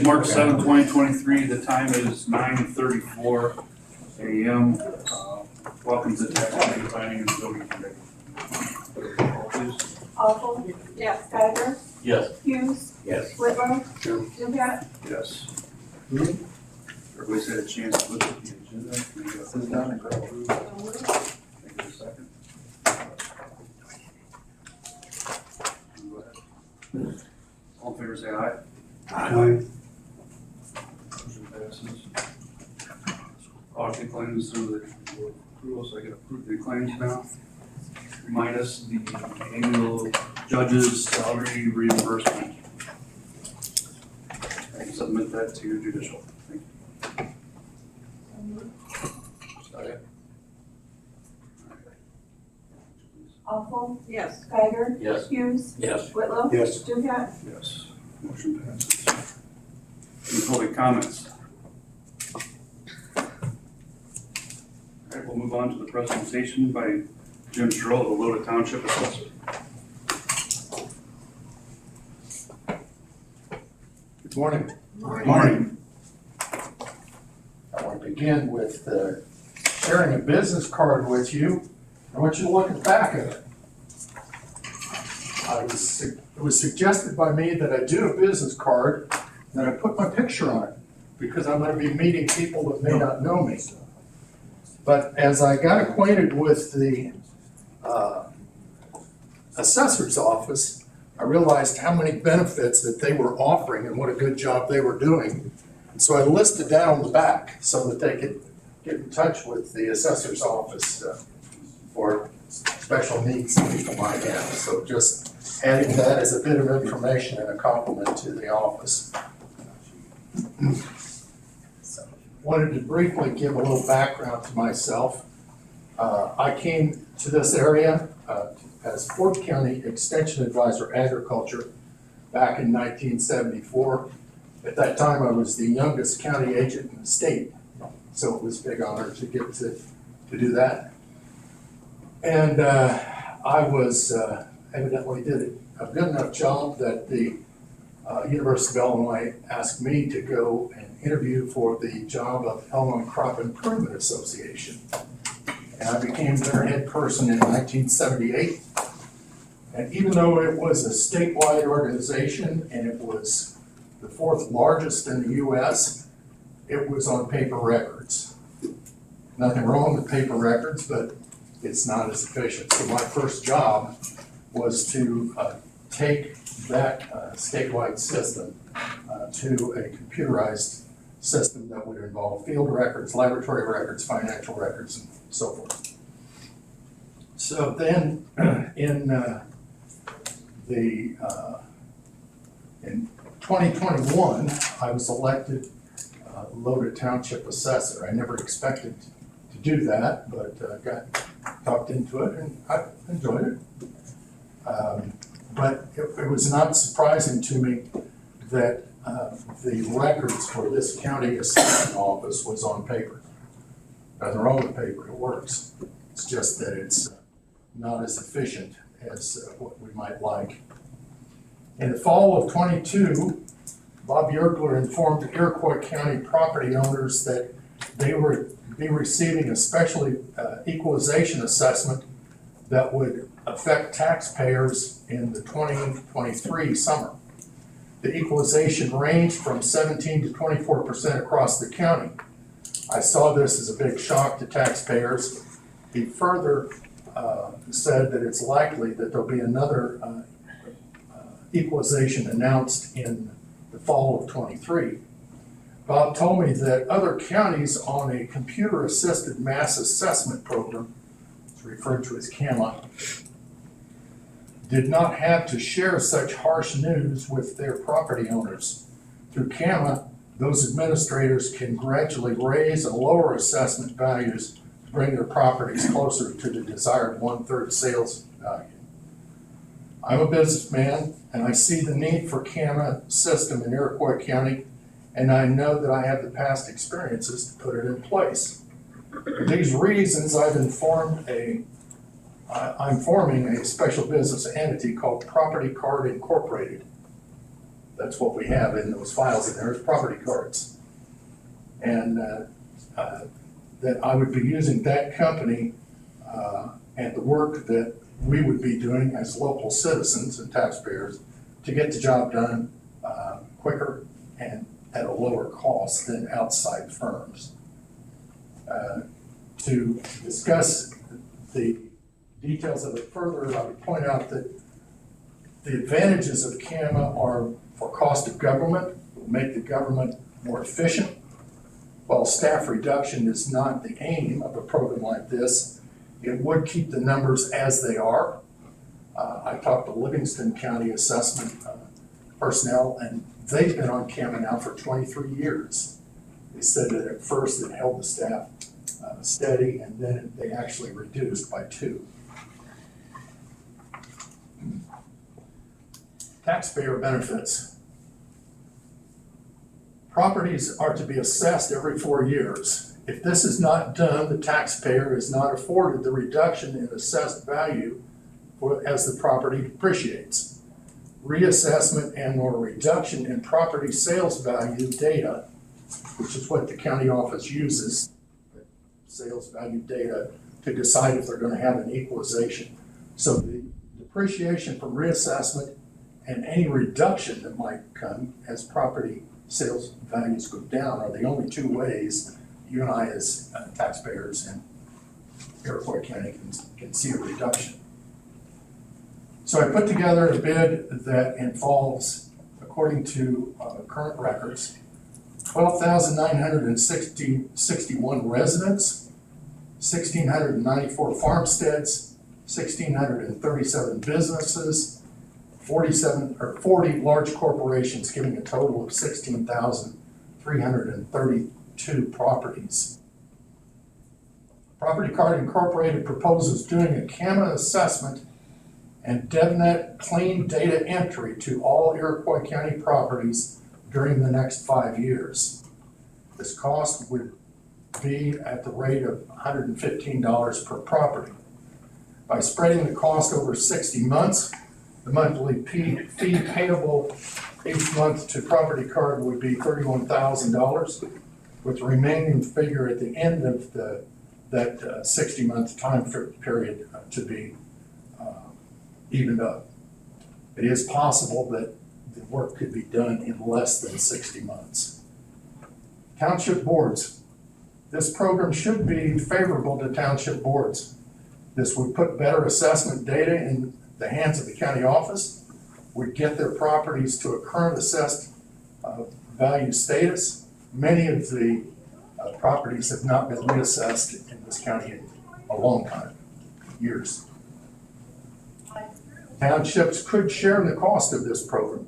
March 7, 2023. The time is 9:34 a.m. Welcome to Tax Committee Planning and Zoning Committee. Please. Awful? Yes. Geiger? Yes. Hughes? Yes. Whitlow? Here. Dugat? Yes. Everybody's had a chance to look at the agenda. Can we get this done and go through? Thank you. A second. Go ahead. All in favor, say aye. Aye. Motion passes. Auction claims through the approval, so I can approve the claims now. Minus the annual judge's salary reimbursement. I can submit that to your judicial. Thank you. Second. Awful? Yes. Geiger? Yes. Hughes? Yes. Whitlow? Yes. Dugat? Yes. Motion passes. Any public comments? All right, we'll move on to the presentation by Jim Stroll, the Lota Township Assessor. Good morning. Morning. I want to begin with sharing a business card with you. I want you to look at the back of it. It was suggested by me that I do a business card and that I put my picture on it because I'm going to be meeting people that may not know me. But as I got acquainted with the assessor's office, I realized how many benefits that they were offering and what a good job they were doing. And so I listed that on the back so that they could get in touch with the assessor's office for special needs that people might have. So just adding that as a bit of information and a compliment to the office. Wanted to briefly give a little background to myself. I came to this area as Fort County Extension Advisor Agriculture back in 1974. At that time, I was the youngest county agent in the state, so it was a big honor to get to do that. And I was evidently did a good enough job that the University of Illinois asked me to go and interview for the job of Illinois Crop Improvement Association. And I became their head person in 1978. And even though it was a statewide organization and it was the fourth largest in the US, it was on paper records. Nothing wrong with paper records, but it's not as efficient. So my first job was to take that statewide system to a computerized system that would involve field records, laboratory records, financial records, and so forth. So then in 2021, I was elected Lota Township Assessor. I never expected to do that, but got talked into it and I enjoyed it. But it was not surprising to me that the records for this county assessment office was on paper. Nothing wrong with paper, it works. It's just that it's not as efficient as what we might like. In the fall of 22, Bob Yergler informed Iroquois County property owners that they would be receiving a special equalization assessment that would affect taxpayers in the 2023 summer. The equalization ranged from 17 to 24% across the county. I saw this as a big shock to taxpayers. He further said that it's likely that there'll be another equalization announced in the fall of 23. Bob told me that other counties on a computer-assisted mass assessment program, it's referred to as CAMA, did not have to share such harsh news with their property owners. Through CAMA, those administrators can gradually raise and lower assessment values to bring their properties closer to the desired 1/3 sales value. I'm a businessman and I see the need for CAMA system in Iroquois County, and I know that I have the past experiences to put it in place. For these reasons, I'm forming a special business entity called Property Card Incorporated. That's what we have in those files in there, is property cards. And that I would be using that company and the work that we would be doing as local citizens and taxpayers to get the job done quicker and at a lower cost than outside firms. To discuss the details of it further, I would point out that the advantages of CAMA are for cost of government, it will make the government more efficient. While staff reduction is not the aim of a program like this, it would keep the numbers as they are. I talked to Livingston County assessment personnel, and they've been on CAMA now for 23 years. They said that at first it held the staff steady, and then they actually reduced by 2. Taxpayer benefits. Properties are to be assessed every 4 years. If this is not done, the taxpayer is not afforded the reduction in assessed value as the property depreciates. Reassessment and/or reduction in property sales value data, which is what the county office uses, sales value data, to decide if they're going to have an equalization. So the depreciation from reassessment and any reduction that might come as property sales values go down are the only 2 ways you and I as taxpayers in Iroquois County can see a reduction. So I put together a bid that involves, according to current records, 12,961 residents, 1,694 farmsteads, 1,637 businesses, 40 large corporations, giving a total of 16,332 properties. Property Card Incorporated proposes doing a CAMA assessment and DevNet clean data entry to all Iroquois County properties during the next 5 years. This cost would be at the rate of $115 per property. By spreading the cost over 60 months, the monthly fee payable each month to Property Card would be $31,000, with the remaining figure at the end of that 60-month time period to be evened up. It is possible that the work could be done in less than 60 months. Township boards. This program should be favorable to township boards. This would put better assessment data in the hands of the county office, would get their properties to a current assessed value status. Many of the properties have not been reassessed in this county in a long time, years. Townships could share the cost of this program.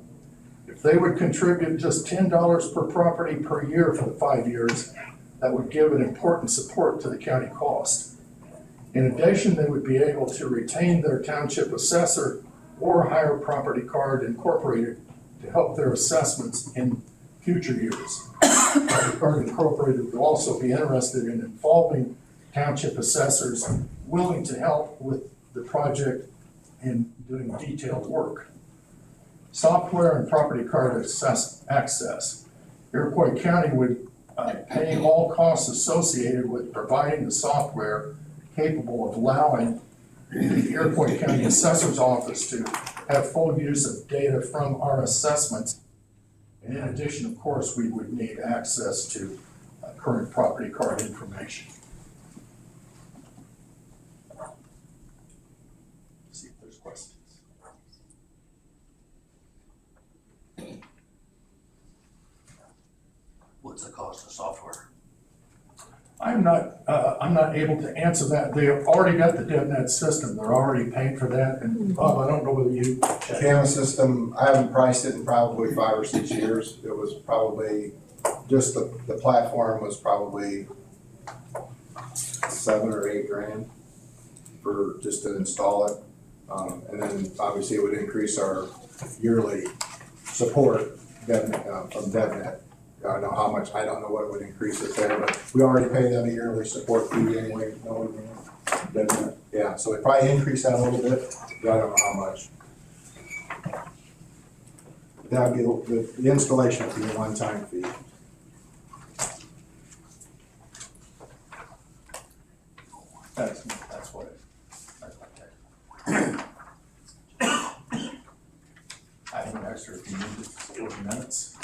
If they would contribute just $10 per property per year for the 5 years, that would give an important support to the county cost. In addition, they would be able to retain their township assessor or hire Property Card Incorporated to help their assessments in future years. Property Card Incorporated would also be interested in involving township assessors willing to help with the project in doing detailed work. Software and Property Card access. Iroquois County would pay all costs associated with providing the software capable of allowing the Iroquois County Assessor's Office to have full use of data from our assessments. And in addition, of course, we would need access to current property card information. Let's see if there's questions. What's the cost of software? I'm not able to answer that. They've already got the DevNet system. They're already paying for that. And Bob, I don't know whether you. CAMA system, I haven't priced it in probably 5 or 6 years. It was probably, just the platform was probably $7 or $8 grand for just to install it. And then obviously it would increase our yearly support from DevNet. I don't know how much, I don't know what would increase it there, but we already pay them a yearly support fee anyway. Yeah, so it probably increase that a little bit, but I don't know how much. That'd be, the installation would be a one-time fee. That's what it, I have an extra if you need it, 40 minutes.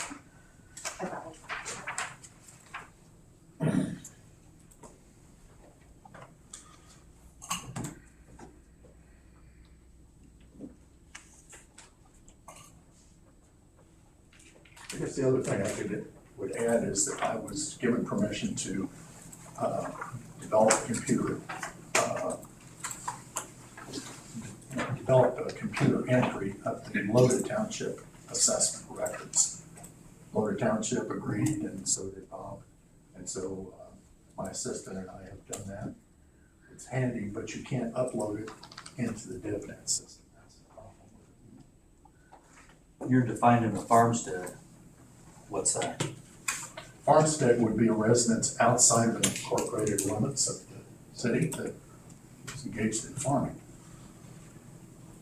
I guess the other thing would add is that I was given permission to develop a computer entry of the Loda Township assessment records. Loda Township agreed, and so did Bob. And so my assistant and I have done that. It's handy, but you can't upload it into the DevNet system. That's the problem. You're defining a farmstead. What's that? Farmstead would be a residence outside of the incorporated limits of the city that is engaged in farming.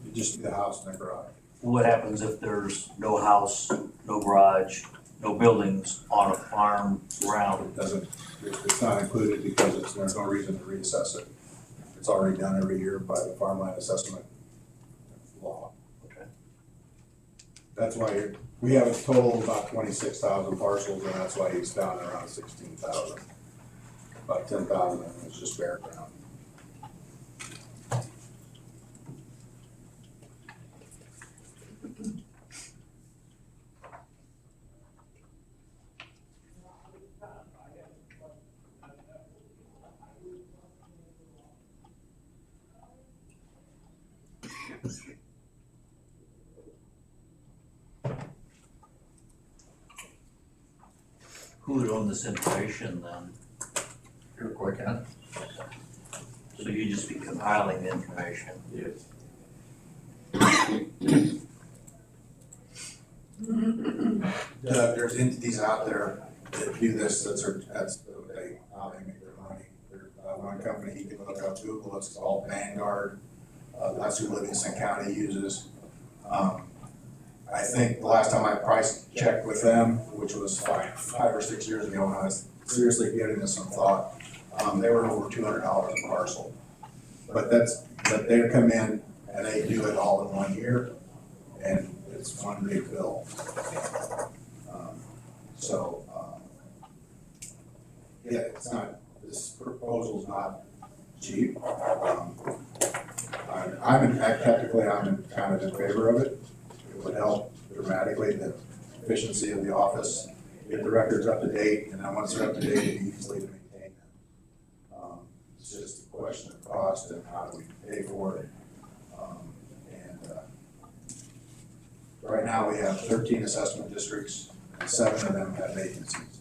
You just do the house and the garage. What happens if there's no house, no garage, no buildings on a farm ground? It doesn't, it's not included because there's no reason to reassess it. It's already done every year by the farmland assessment law. Okay. That's why we have a total of about 26,000 parcels, and that's why he's down around 16,000. About 10,000 of them is just bare ground. Who would own this information then? You're quick at it. So you just be compiling the information? Yes. There's entities out there that do this, that's how they make their money. There's one company you can look up, Google, it's called Vanguard. That's who Livingston County uses. I think the last time I price checked with them, which was five or 6 years ago, when I was seriously giving this some thought, they were over $200 a parcel. But they come in and they do it all in 1 year, and it's one big bill. Yeah, it's not, this proposal's not cheap. I'm kind of in favor of it. It would help dramatically the efficiency of the office, get the records up to date, and then once they're up to date, it'd be easily to maintain them. It's just a question of cost and how do we pay for it. Right now, we have 13 assessment districts, and 7 of them have vacancies.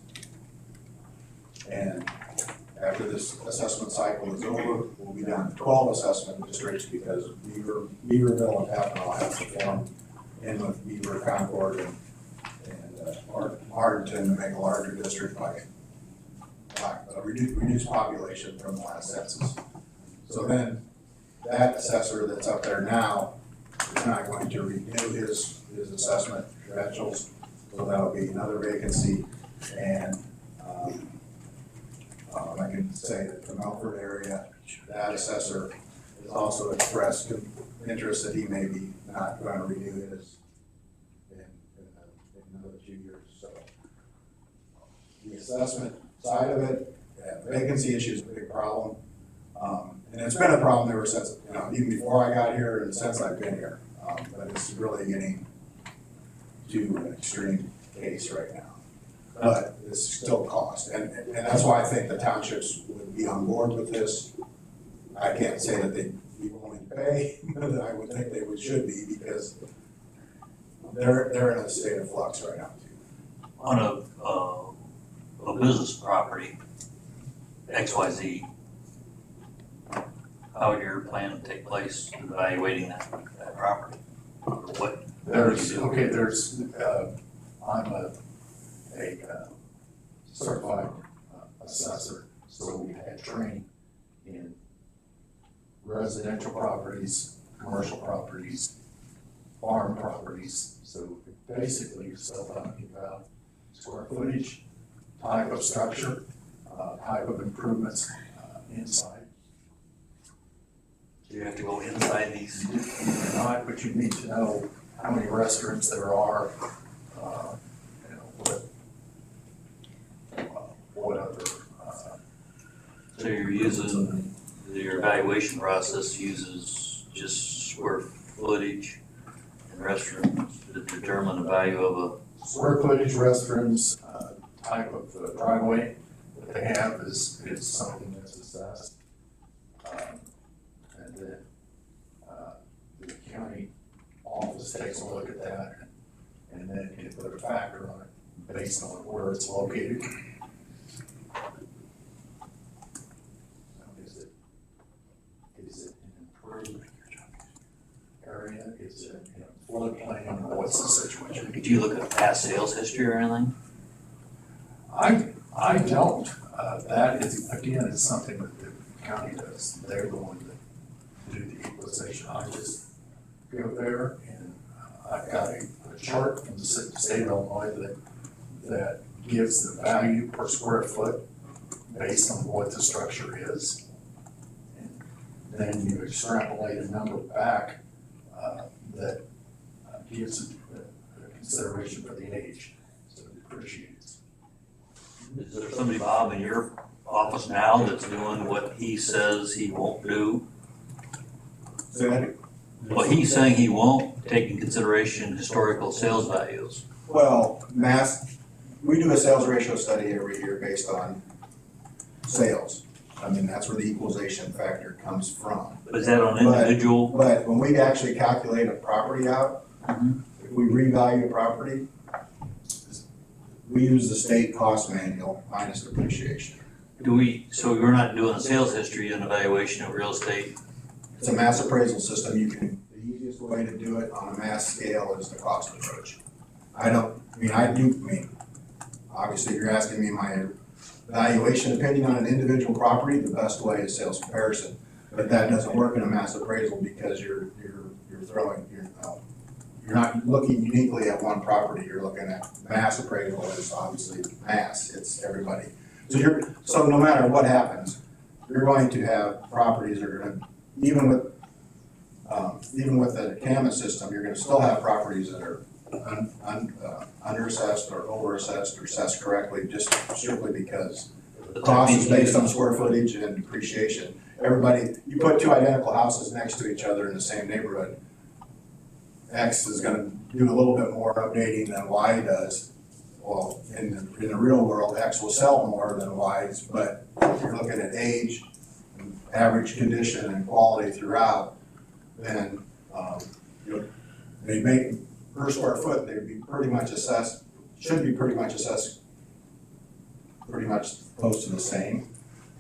And after this assessment cycle is over, we'll be down to 12 assessment districts because Beaverville and Tappanall have to form in with Beaver, Concord, and Arlington to make a larger district by a reduced population from the last census. So then that assessor that's up there now is not going to renew his assessment credentials, so that'll be another vacancy. And I can say that the Melford area, that assessor has also expressed interest that he may be not going to renew his in another 2 years. So the assessment side of it, vacancy issue is a big problem. And it's been a problem ever since, even before I got here and since I've been here. But it's really getting to an extreme case right now. But it's still cost. And that's why I think the townships would be on board with this. I can't say that they'd be willing to pay, but I would think they should be because they're in a state of flux right now too. On a business property, XYZ, how would your plan take place in evaluating that property? Or what? I'm a certified assessor, so we had training in residential properties, commercial properties, farm properties. So basically, you're still talking about square footage, type of structure, type of improvements inside. You have to go inside these. Not, but you need to know how many restaurants there are, you know, what other, So you're using, your evaluation process uses just square footage and restrooms to determine the value of square footage, restrooms, type of driveway that they have is something that's assessed. And then, the county office takes a look at that and then can put a factor on it based on where it's located. Is it an improved area? Is it in a floodplain? What's the situation? a, did you look at past sales history or anything? I don't. That is, again, is something that the county does. They're the one that do the equalization. I just go there and I've got a chart from the state of Illinois that gives the value per square foot based on what the structure is. And then you extrapolate a number back that gives a consideration for the age, so it depreciates. Is there somebody, Bob, in your office now that's doing what he says he won't do? What he's saying he won't take in consideration historical sales values. Well, we do a sales ratio study every year based on sales. I mean, that's where the equalization factor comes from. But is that on individual? But when we actually calculate a property out, if we revalue a property, we use the state cost manual minus depreciation. So we're not doing a sales history and evaluation of real estate? It's a mass appraisal system. The easiest way to do it on a mass scale is the cost approach. Obviously you're asking me my valuation opinion on an individual property, the best way is sales comparison. But that doesn't work in a mass appraisal because you're not looking uniquely at one property, you're looking at mass appraisal is obviously mass, it's everybody. So no matter what happens, you're going to have properties that are gonna, even with the CAMA system, you're gonna still have properties that are underassessed or overassessed or assessed correctly, just strictly because the cost is based on square footage and depreciation. You put two identical houses next to each other in the same neighborhood, X is gonna do a little bit more updating than Y does. Well, in the real world, X will sell more than Y's, but if you're looking at age, average condition and quality throughout, then, they make, per square foot, they'd be pretty much assessed, should be pretty much assessed pretty much close to the same.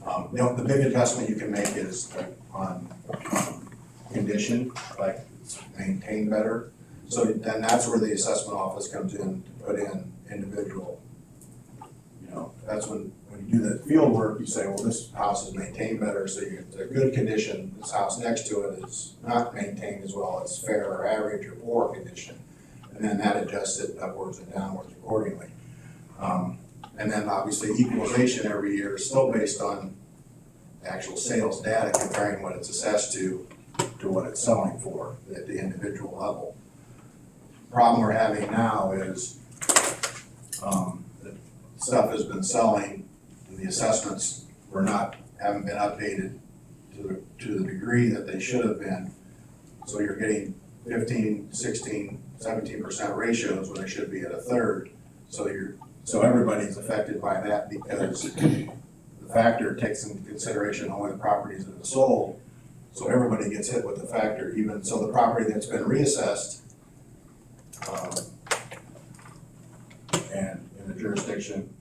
The big adjustment you can make is on condition, like it's maintained better. So then that's where the assessment office comes in to put in individual. That's when you do the field work, you say, well, this house is maintained better, so it's a good condition. This house next to it is not maintained as well, it's fair or average or poor condition. And then that adjusts it upwards and downwards accordingly. And then obviously equalization every year is still based on actual sales data comparing what it's assessed to what it's selling for at the individual level. The problem we're having now is that stuff has been selling and the assessments haven't been updated to the degree that they should have been. So you're getting 15, 16, 17% ratios when they should be at a third. So everybody's affected by that because the factor takes into consideration only the properties that are sold. So everybody gets hit with the factor, even so the property that's been reassessed and in the jurisdiction,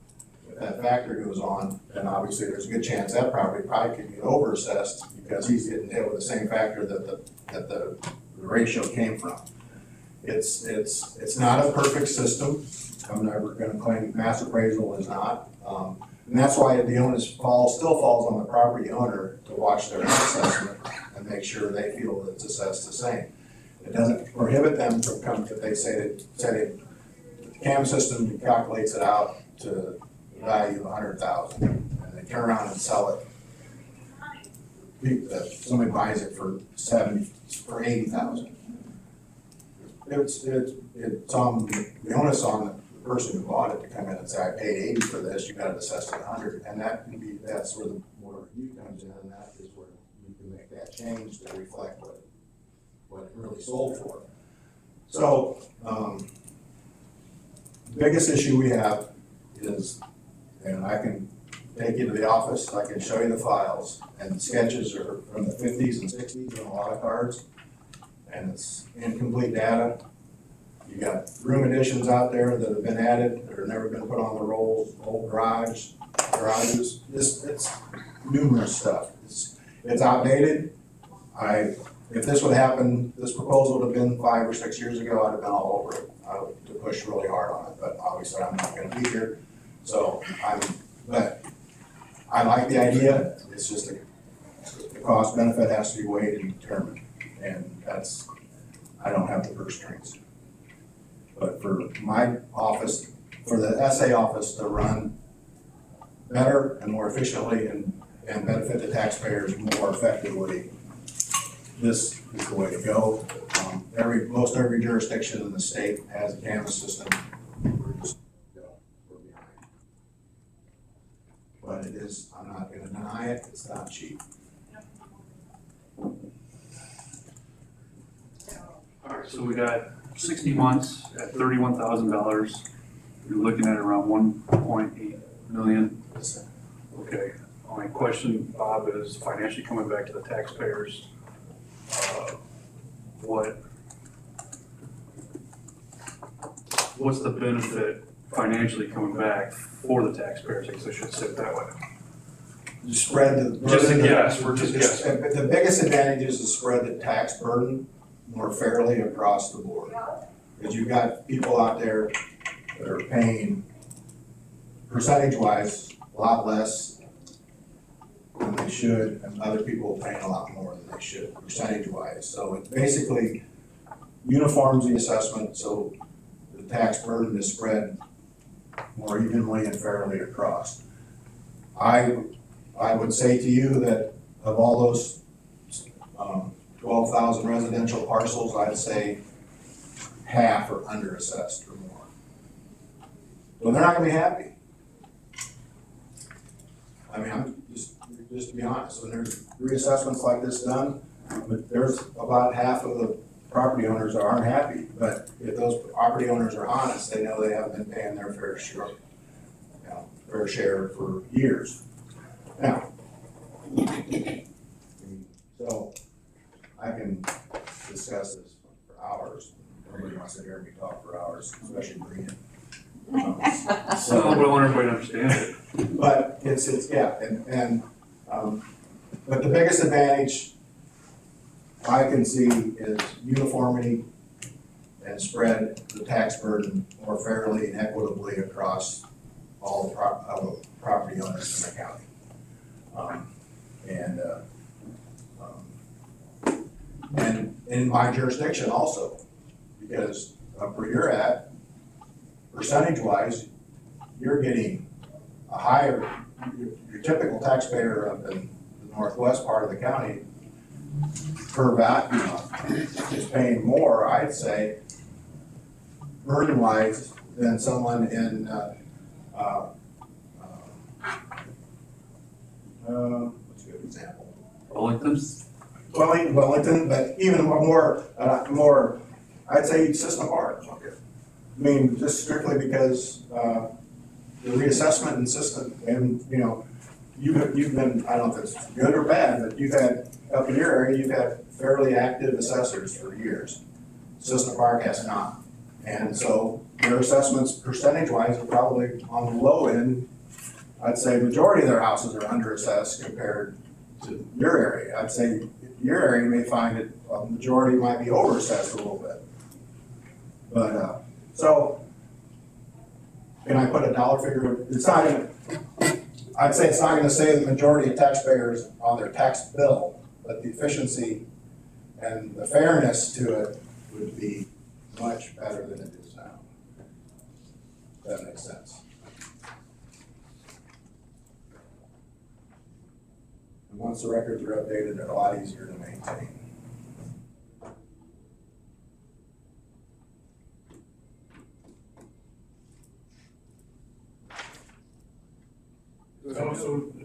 if that factor goes on, then obviously there's a good chance that property probably could get overassessed because he's getting hit with the same factor that the ratio came from. It's not a perfect system. I'm never gonna claim mass appraisal is not. And that's why the onus still falls on the property owner to watch their assessment and make sure they feel that it's assessed the same. It doesn't prohibit them from coming, if they say the CAM system calculates it out to the value of 100,000, and they turn around and sell it. Somebody buys it for 80,000. It's on, the onus on the person who bought it to come in and say, I paid 80 for this, you got it assessed at 100, and that's where the board review comes in, and that is where you can make that change to reflect what it really sold for. So, the biggest issue we have is, and I can take you to the office, I can show you the files, and the sketches are from the 50s and 60s on a lot of cards, and it's incomplete data. You got room additions out there that have been added, that have never been put on the rolls, old garages, it's numerous stuff. It's outdated. If this would happen, this proposal would have been 5 or 6 years ago, I'd have been all over it. I would have pushed really hard on it, but obviously I'm not gonna be here. So but I like the idea, it's just the cost benefit has to be weighed and determined. And I don't have the purse strings. But for my office, for the SA office to run better and more efficiently and benefit the taxpayers more effectively, this is the way to go. Most every jurisdiction in the state has a Canvas system. We're behind. But it is, I'm not gonna deny it, it's not cheap. All right, so we got 60 months at $31,000. You're looking at around 1.8 million. Okay, my question, Bob, is financially coming back to the taxpayers. What's the benefit financially coming back for the taxpayers? I guess I should say it that way. Spread the. Just a guess, we're just guessing. The biggest advantage is to spread the tax burden more fairly across the board. Because you've got people out there that are paying percentage-wise a lot less than they should, and other people are paying a lot more than they should, percentage-wise. So it basically uniforms the assessment, so the tax burden is spread more evenly and fairly across. I would say to you that of all those 12,000 residential parcels, I'd say half are under-assessed or more. Well, they're not gonna be happy. I mean, I'm just to be honest, when there's reassessments like this done, there's about half of the property owners that aren't happy. But if those property owners are honest, they know they haven't been paying their fair share for years. Now, so I can discuss this for hours. Nobody wants to hear me talk for hours, especially Brian. So I want everybody to understand it. But but the biggest advantage I can see is uniformity and spread the tax burden more fairly and equitably across all the property owners in the county. And in my jurisdiction also, because up where you're at, percentage-wise, you're getting a higher, your typical taxpayer up in the northwest part of the county per value is paying more, I'd say, burden-wise than someone in, what's a good example? Wellington, but even more, I'd say System Park. I mean, just strictly because the reassessment and system, and you've been, I don't know if it's good or bad, but you've had, up in your area, you've had fairly active assessors for years. System Park has not. And so their assessments percentage-wise are probably on the low end. I'd say majority of their houses are under-assessed compared to your area. I'd say your area may find it, a majority might be over-assessed a little bit. But, so, can I put a dollar figure? It's not gonna, I'd say it's not gonna say the majority of taxpayers on their tax bill, but the efficiency and the fairness to it would be much better than it is now. If that makes sense. And once the records are updated, they're a lot easier to maintain.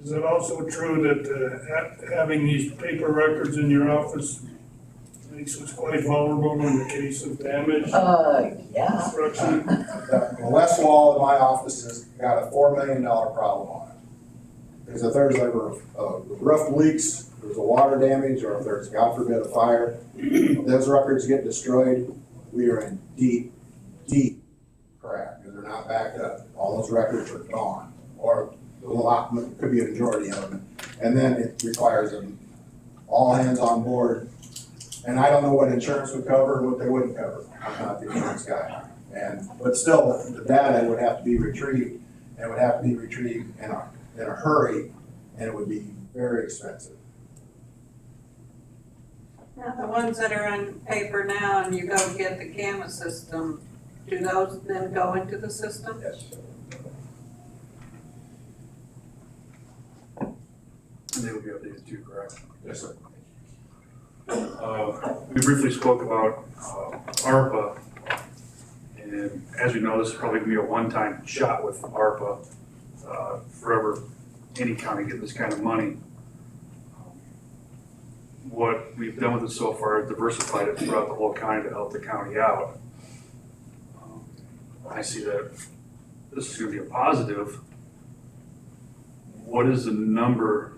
Is it also true that having these paper records in your office makes us quite vulnerable in the case of damage? Yeah. Destruction? The west wall of my office has got a $4 million problem on it. Because if there's ever roof leaks, there's a water damage, or if there's, God forbid, a fire, those records get destroyed, we are in deep, deep crap, because they're not backed up. All those records are gone, or a lot, could be a majority of them. And then it requires them all hands on board. And I don't know what insurance would cover and what they wouldn't cover. I'm not the insurance guy. But still, the data would have to be retrieved, and would have to be retrieved in a hurry, and it would be very expensive. Now, the ones that are on paper now and you go get the camera system, do those then go into the system? Yes. And they will be updated too, correct? Yes, sir. We briefly spoke about ARPA, and as you know, this is probably gonna be a one-time shot with ARPA. Forever, any county get this kind of money. What we've done with it so far is diversified it throughout the whole county to help the county out. I see that this is gonna be a positive. What is the number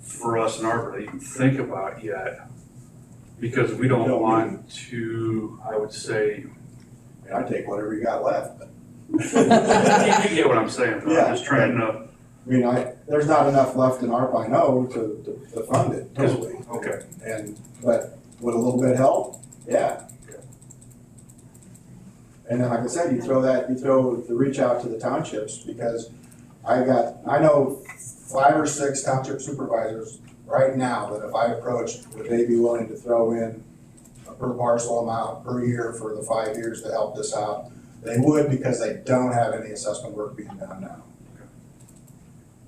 for us in ARPA that you can think about yet? Because we don't want to, I would say. And I take whatever you got left, but. You get what I'm saying, though. Yeah. I'm just trying to. I mean, there's not enough left in ARPA, I know, to fund it totally. Okay. But would a little bit help? Yeah. And then, like I said, you throw the reach out to the townships, because I know 5 or 6 township supervisors right now that if I approached, would they be willing to throw in a per parcel amount per year for the 5 years to help this out? They would, because they don't have any assessment work being done now.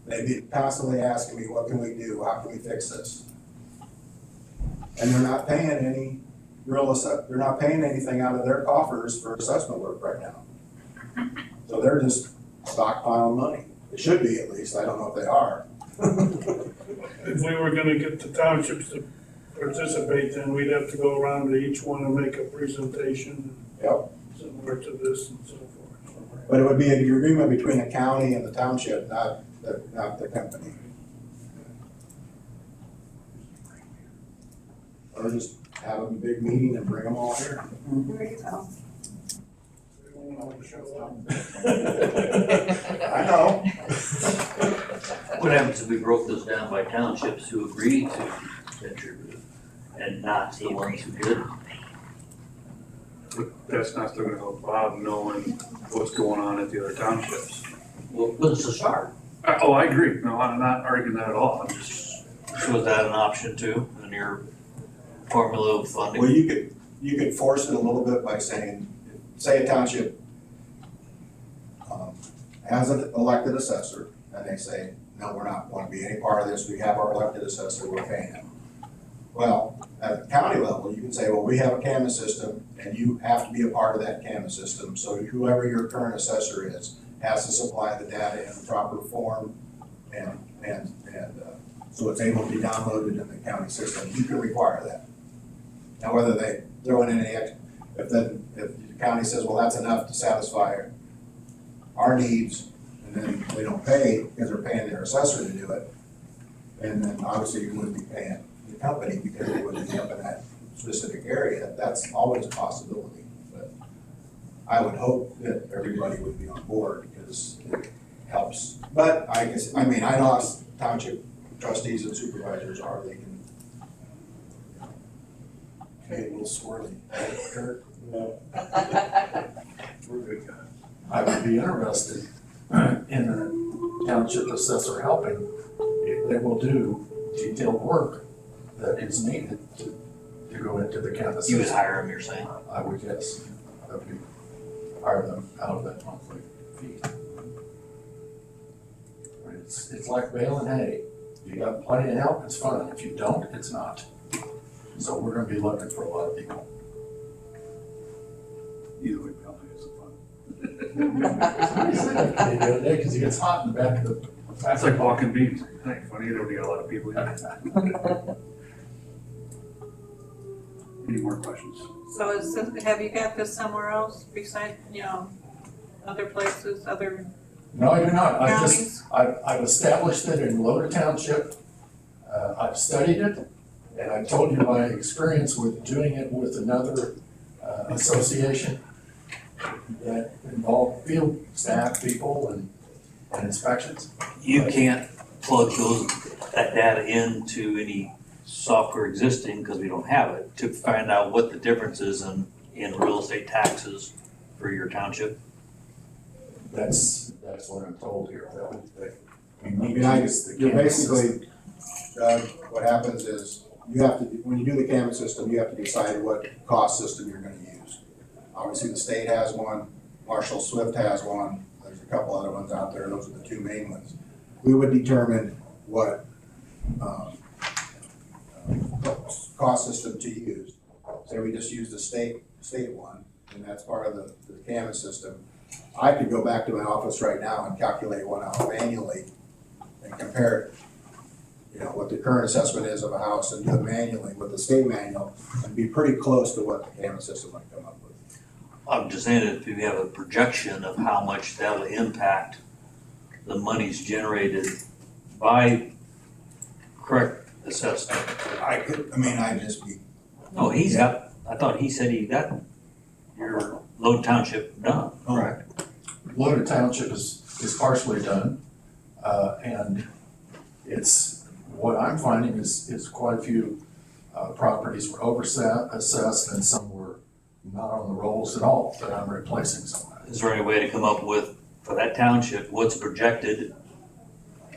They'd be constantly asking me, what can we do? How can we fix this? And they're not paying they're not paying anything out of their coffers for assessment work right now. So they're just stockpiling money. It should be, at least. I don't know if they are. If we were gonna get the townships to participate, then we'd have to go around to each one and make a presentation. Yep. Similar to this and so forth. But it would be an agreement between the county and the township, not the company. Or just have a big meeting and bring them all here. There you go. I know. What happens if we broke this down by townships who agreed to contribute and not the ones who didn't? But that's not still gonna help Bob knowing what's going on at the other townships. Well, but it's a start. I agree. No, I'm not arguing that at all. I'm just, So is that an option too, in your formula of funding? Well, you could force it a little bit by saying, say a township has an elected assessor, and they say, no, we're not going to be any part of this, we have our elected assessor, we're paying him. Well, at the county level, you can say, well, we have a CAMA system, and you have to be a part of that CAMA system, so whoever your current assessor is has to supply the data in the proper form, and so it's able to be downloaded in the county system. You can require that. Now, whether they throw in any extra, if the county says, well, that's enough to satisfy our needs, and then they don't pay because they're paying their assessor to do it, and then obviously you wouldn't be paying the company because they wouldn't be up in that specific area. That's always a possibility, but I would hope that everybody would be on board because it helps. But I know us township trustees and supervisors are, they can get a little swirly. Kurt? No. we're good guys. I would be interested in a township assessor helping if they will do detailed work that is needed to to go into the campus. You would hire them, you're saying? I would guess, that would be, hire them out of that monthly fee. It's like baling hay. You got plenty of help, it's fun. If you don't, it's not. So we're gonna be looking for a lot of people. Either way, probably is fun. The other day, because it gets hot in the back of the. That's like walking beans. Hey, funny, there we got a lot of people here. Any more questions? So have you got this somewhere else besides, other places, other No, I do not. counties? I've established it in Loder Township. I've studied it, and I told you my experience with doing it with another association that involved field staff, people, and inspections. You can't plug that data into any software existing, because we don't have it, to find out what the difference is in real estate taxes for your township. That's what I'm told here. That we need mean, to use the You're campus system. basically, what happens is, you have to, when you do the Canvas system, you have to decide what cost system you're gonna use. Obviously, the state has one, Marshall Swift has one, there's a couple other ones out there, those are the two main ones. We would determine what, cost system to use. Say we just use the state one, and that's part of the Canvas system. I could go back to my office right now and calculate one out manually and compare it, what the current assessment is of a house, and do it manually with the state manual, and be pretty close to what the Canvas system might come up with. I'm just saying, if you have a projection of how much that will impact the monies generated by correct assessment. I'd just be, No, I thought he said he got your Load Township done, correct? Loder Township is partially done, and what I'm finding is quite a few properties were assessed and some were not on the rolls at all, that I'm replacing some of. Is there any way to come up with, for that township, what's projected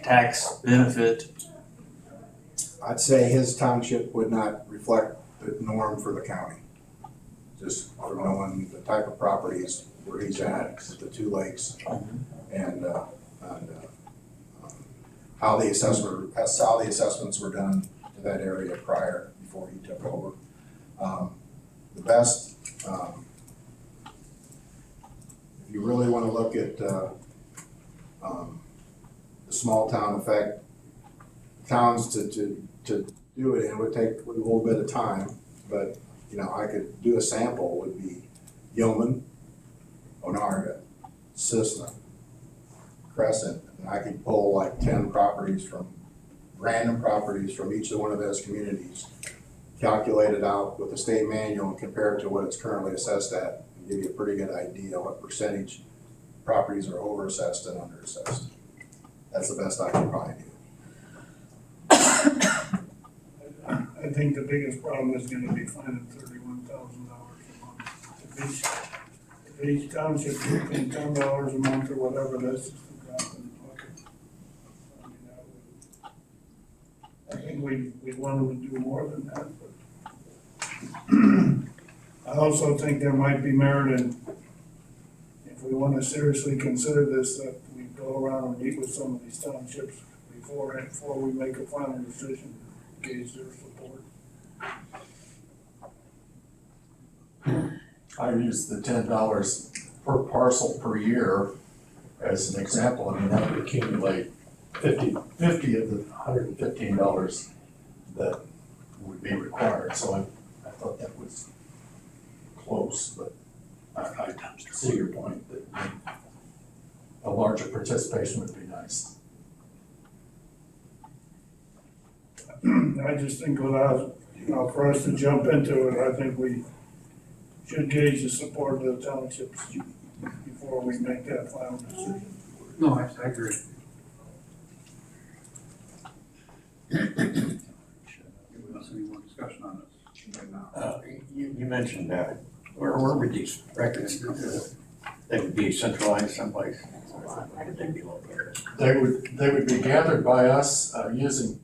tax benefit? I'd say his township would not reflect the norm for the county. Just from knowing the type of properties where he's at, with the two lakes, and how the assessments were done to that area before he took over. The best, if you really wanna look at, the small town effect, towns to do it in would take a little bit of time, but, I could do a sample, would be Yeoman, Onarga, Cissna, Crescent, and I could pull like 10 random properties from each one of those communities, calculate it out with the state manual and compare it to what it's currently assessed at, and give you a pretty good idea what percentage properties are overassessed and underassessed. That's the best I can probably do. I think the biggest problem is gonna be finding $31,000 a month. If each township is paying $10 a month or whatever, that's just a drop in the bucket. I think we wanted to do more than that, but I also think there might be merit in, if we wanna seriously consider this, that we go around and meet with some of these townships before we make a final decision, gauge their support. I use the $10 per parcel per year as an example. I mean, that would accumulate 50 of the $115 that would be required. So I thought that was close, but I see your point that a larger participation would be nice. I just think without, for us to jump into it, I think we should gauge the support of the townships before we make that final decision. No, I agree. Any more discussion on this? You mentioned that, where would these records, they would be centralized someplace? Where would they be located? They would be gathered by us using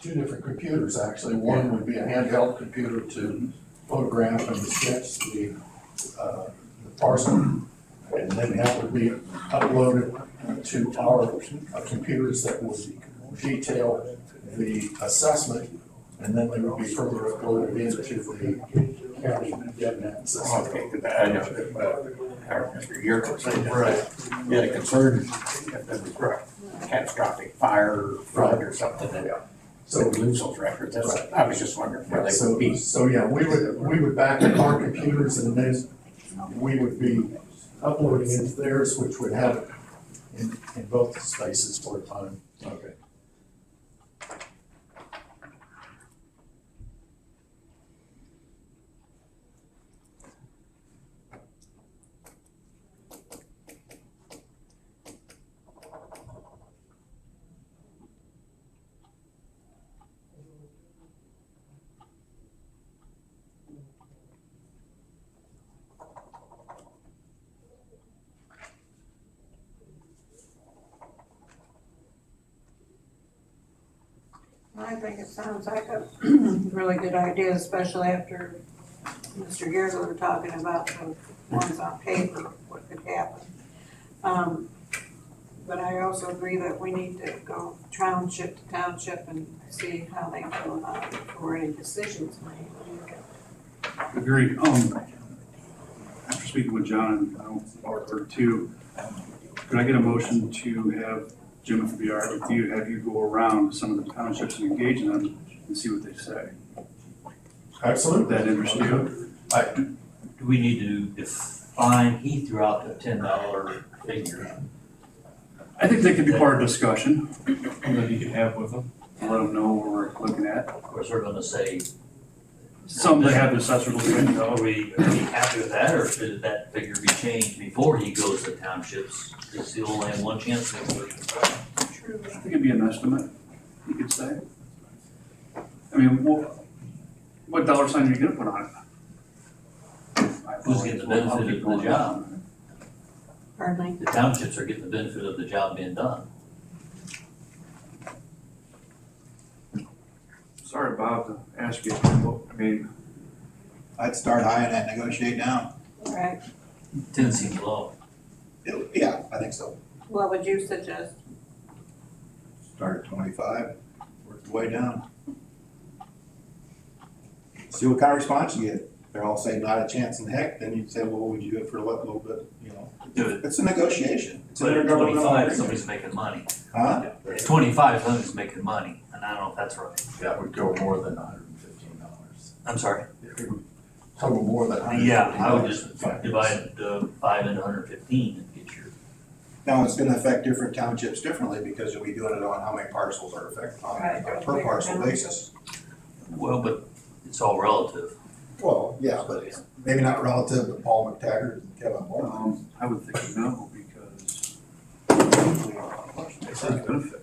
two different computers, actually. One would be a handheld computer to photograph and sketch the parcel. And then that would be uploaded to our computers that would detail the assessment, and then they would be further uploaded into the county DevNet system. I know, Mr. Yurko said that you had a concern if there was a catastrophic fire or flood or something, that so we lose those records. I was just wondering where they would be. So yeah, we would back up our computers, and then we would be uploading into theirs, which would have it in both spaces for a time. Okay. I think it sounds like a really good idea, especially after Mr. Gerber were talking about the ones on paper, what could happen. But I also agree that we need to go township to township and see how they feel about it before any decisions made. Agree. After speaking with John, or two, could I get a motion to have Jim, if it'd be all right with you, have you go around to some of the townships and engage them and see what they say? Absolutely. Would that interest you? Do we need to define, he threw out the $10 figure. I think that could be part of discussion, that you can have with them. let them know what we're looking at. Of course, we're gonna say, Some that have the assessor look at, are we happy with that, or should that figure be changed before he goes to townships? Because he'll only have one chance to make it. True. I think it'd be an estimate, you could say. I mean, what dollar sign are you gonna put on it? Who's getting the benefit of the job? Pardon me? The townships are getting the benefit of the job being done. Sorry, Bob, to ask you, I mean, I'd start high and I'd negotiate down. Right. 10 seems low. Yeah, I think so. What would you suggest? Start at 25, work the way down. See what kind of response you get. They're all saying not a chance in heck, then you'd say, well, would you do it for a little bit, you know? Do it. It's a negotiation. It's an But at intergovernmental 25, agreement. somebody's making money. Huh? At 25, somebody's making money, and I don't know if that's right. That would go more than $115. I'm sorry. If it would total more than $115. Yeah, I would just divide 5 into 115 and get your. Now, it's gonna affect different townships differently because you'll be doing it on how many parcels are affected on Right. a per parcel basis. Well, but it's all relative. Well, yeah, but maybe not relative to Paul McTaggart and Kevin Moore. I would think no, because it's a benefit.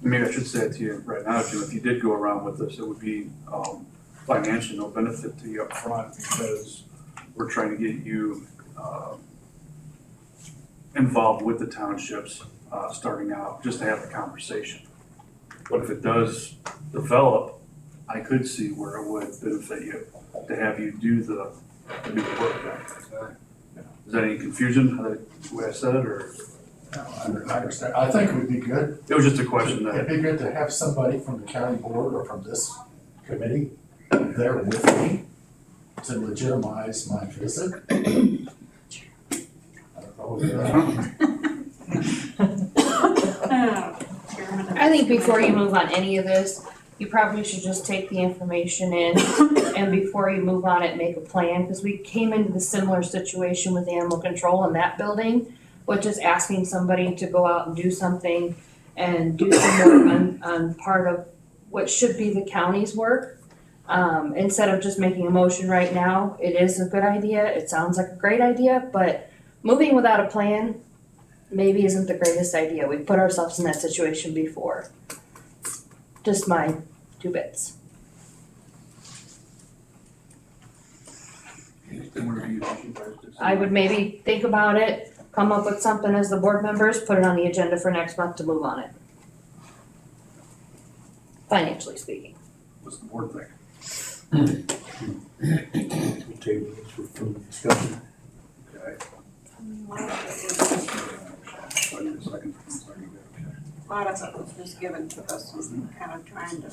Maybe I should say it to you right now, Jim, if you did go around with this, it would be financially no benefit to you up front because we're trying to get you involved with the townships starting out, just to have the conversation. But if it does develop, I could see where it would benefit you to have you do the new work then. Is that any confusion, the way I said it, or? No, I understand. I think it would be good. It was just a question It'd that, be good to have somebody from the county board or from this committee there with me to legitimize my visit. I don't know if I think before you move on any of this, you probably should just take the information in and before you move on it, make a plan, because we came into the similar situation with animal control in that building, which is asking somebody to go out and do something and do some work on part of what should be the county's work. Instead of just making a motion right now, it is a good idea, it sounds like a great idea, but moving without a plan maybe isn't the greatest idea. We've put ourselves in that situation before. Just my 2 bits. I would maybe think about it, come up with something as the board members, put it on the agenda for next month to move on it. financially speaking. What's the board think? Table this for further discussion. Okay. A lot of I need a second from Sardi. it was just given to us, and kind of trying to,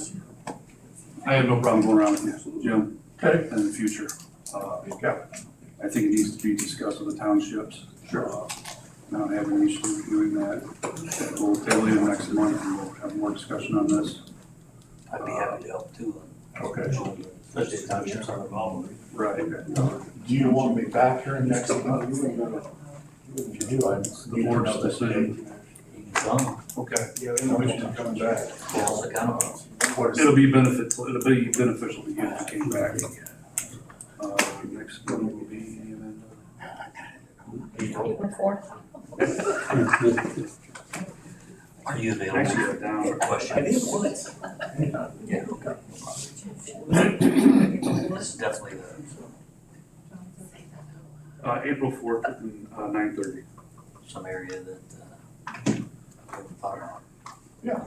I have no problem going around with you, Jim, Okay. in the future. I think it needs to be discussed with the townships. Sure. I don't have any issue with doing that. We'll table it next month and we'll have more discussion on this. I'd be happy to help too, Okay. especially if townships are involved. Right. Do you want me back here next month? If you do, I The board's decision. You can come, Okay. Yeah, they know we should be coming back. hold us accountable. It'll be beneficial to you if you came back. Next one will be, April 4th. Are you actually available got it down. for questions? Yeah. This is definitely April 4th and 9:30. some area that, thought Yeah.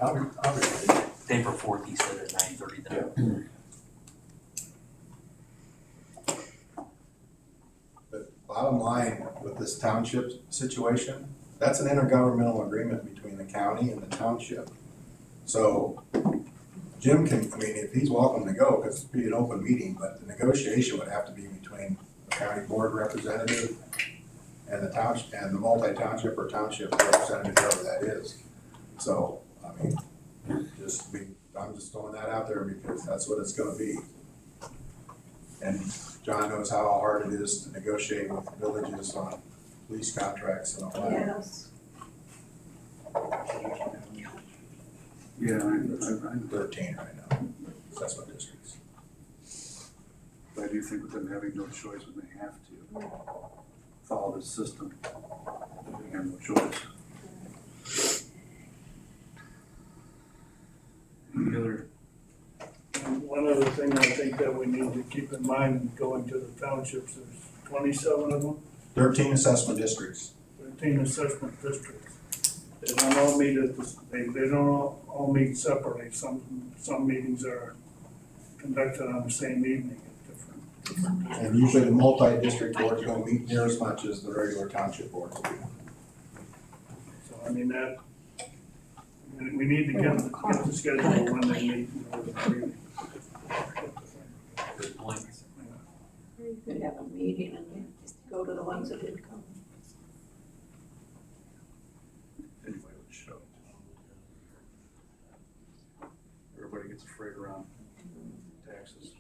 I'll be ready. April 4th, he said at 9:30 then. But bottom line with this township situation, that's an intergovernmental agreement between the county and the township. So Jim can, I mean, if he's welcome to go, because it'd be an open meeting, but the negotiation would have to be between the county board representative and the township, and the multi-township or township representative, whoever that is. So, I mean, I'm just throwing that out there because that's what it's gonna be. And John knows how hard it is to negotiate with villages on lease contracts and all that. yes. Yeah, I'm 13 right now, assessment districts. I do think with them having no choice when they have to follow the system, they have no choice. Any other? And one other thing I think that we need to keep in mind going to the townships, there's 27 of them, 13 assessment districts. 13 assessment districts. They don't all meet at the, they don't all meet separately. Some meetings are conducted on the same evening at different. And usually the multi-district boards don't meet near as much as the regular township boards do. So I mean that, we need to get the schedule when they meet. Good point. You could have a meeting and then just go to the ones that didn't come. Anybody would show. Everybody gets afraid around taxes.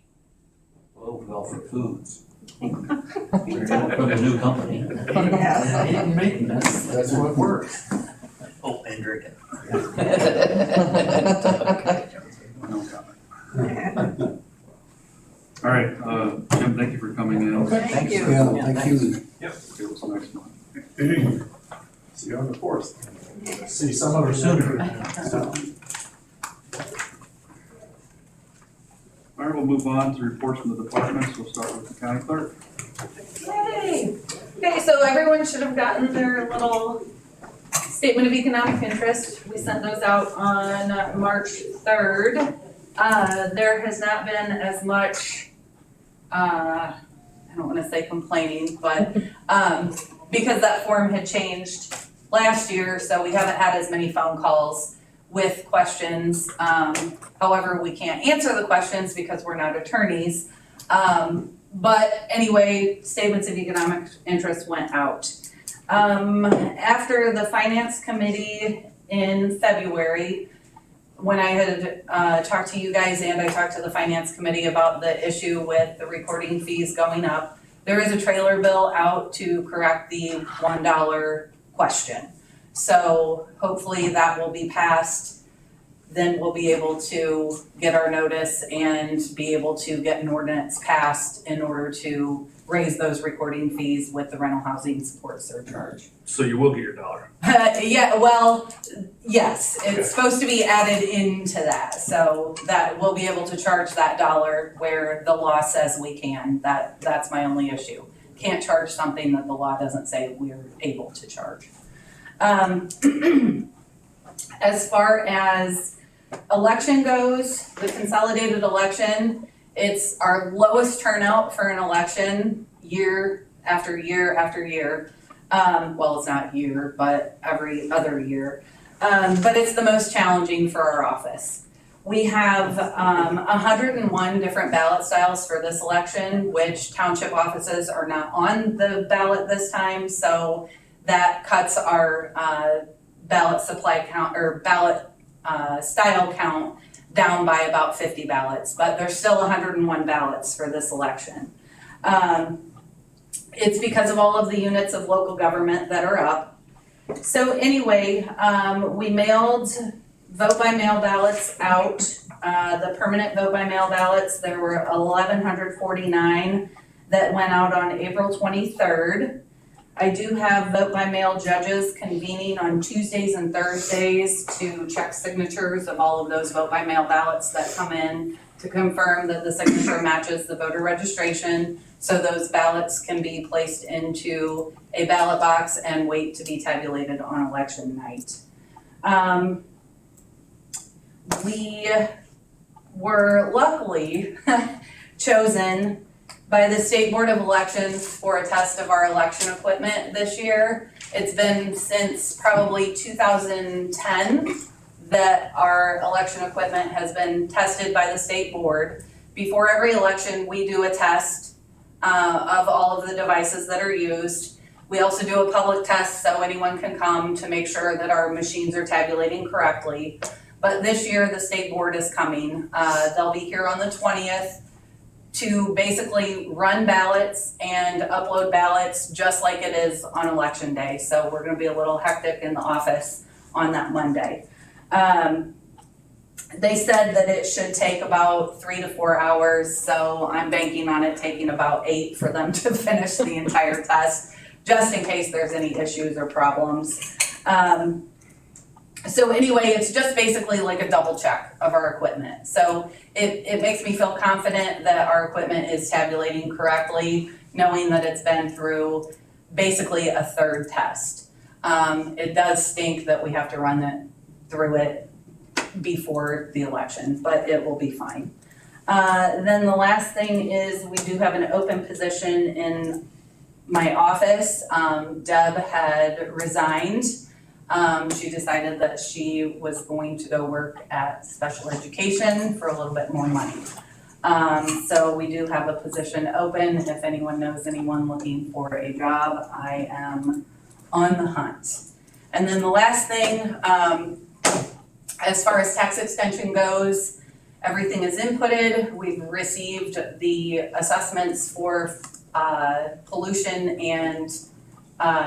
Well, we offer foods. From a new company. And maintenance, that's what works. Oh, and drinking. No comment. All right, Jim, thank you for coming in. Okay. Thank you. Yeah, thank you. Yep. See you next month. See you on the 4th. See some of you sooner. All right, we'll move on to reports from the departments. We'll start with the county clerk. Yay! Okay, so everyone should have gotten their little statement of economic interest. We sent those out on March 3rd. There has not been as much, I don't wanna say complaining, but, because that form had changed last year, so we haven't had as many phone calls with questions. However, we can't answer the questions because we're not attorneys. But anyway, statements of economic interest went out. After the finance committee in February, when I had talked to you guys and I talked to the finance committee about the issue with the recording fees going up, there is a trailer bill out to correct the $1 question. So hopefully that will be passed. Then we'll be able to get our notice and be able to get an ordinance passed in order to raise those recording fees with the rental housing support surcharge. So you will get your dollar. Yeah, well, yes, it's supposed to be added into that, so that we'll be able to charge that $1 where the law says we can. That's my only issue. Can't charge something that the law doesn't say we're able to charge. As far as election goes, the consolidated election, it's our lowest turnout for an election year after year after year. Well, it's not year, but every other year. But it's the most challenging for our office. We have 101 different ballot styles for this election, which township offices are not on the ballot this time, so that cuts our ballot supply count or ballot style count down by about 50 ballots, but there's still 101 ballots for this election. It's because of all of the units of local government that are up. So anyway, we mailed vote by mail ballots out. The permanent vote by mail ballots, there were 1,149 that went out on April 23rd. I do have vote by mail judges convening on Tuesdays and Thursdays to check signatures of all of those vote by mail ballots that come in to confirm that the signature matches the voter registration, so those ballots can be placed into a ballot box and wait to be tabulated on election night. We were luckily chosen by the State Board of Elections for a test of our election equipment this year. It's been since probably 2010 that our election equipment has been tested by the state board. Before every election, we do a test of all of the devices that are used. We also do a public test so anyone can come to make sure that our machines are tabulating correctly. But this year, the state board is coming. They'll be here on the 20th to basically run ballots and upload ballots just like it is on election day. So we're gonna be a little hectic in the office on that Monday. They said that it should take about 3 to 4 hours, so I'm banking on it taking about 8 for them to finish the entire test, just in case there's any issues or problems. So anyway, it's just basically like a double check of our equipment. So it makes me feel confident that our equipment is tabulating correctly, knowing that it's been through basically a third test. It does stink that we have to run through it before the election, but it will be fine. Then the last thing is we do have an open position in my office. Deb had resigned. She decided that she was going to go work at special education for a little bit more money. So we do have a position open. If anyone knows anyone looking for a job, I am on the hunt. And then the last thing, as far as tax extension goes, everything is inputted. We've received the assessments for pollution and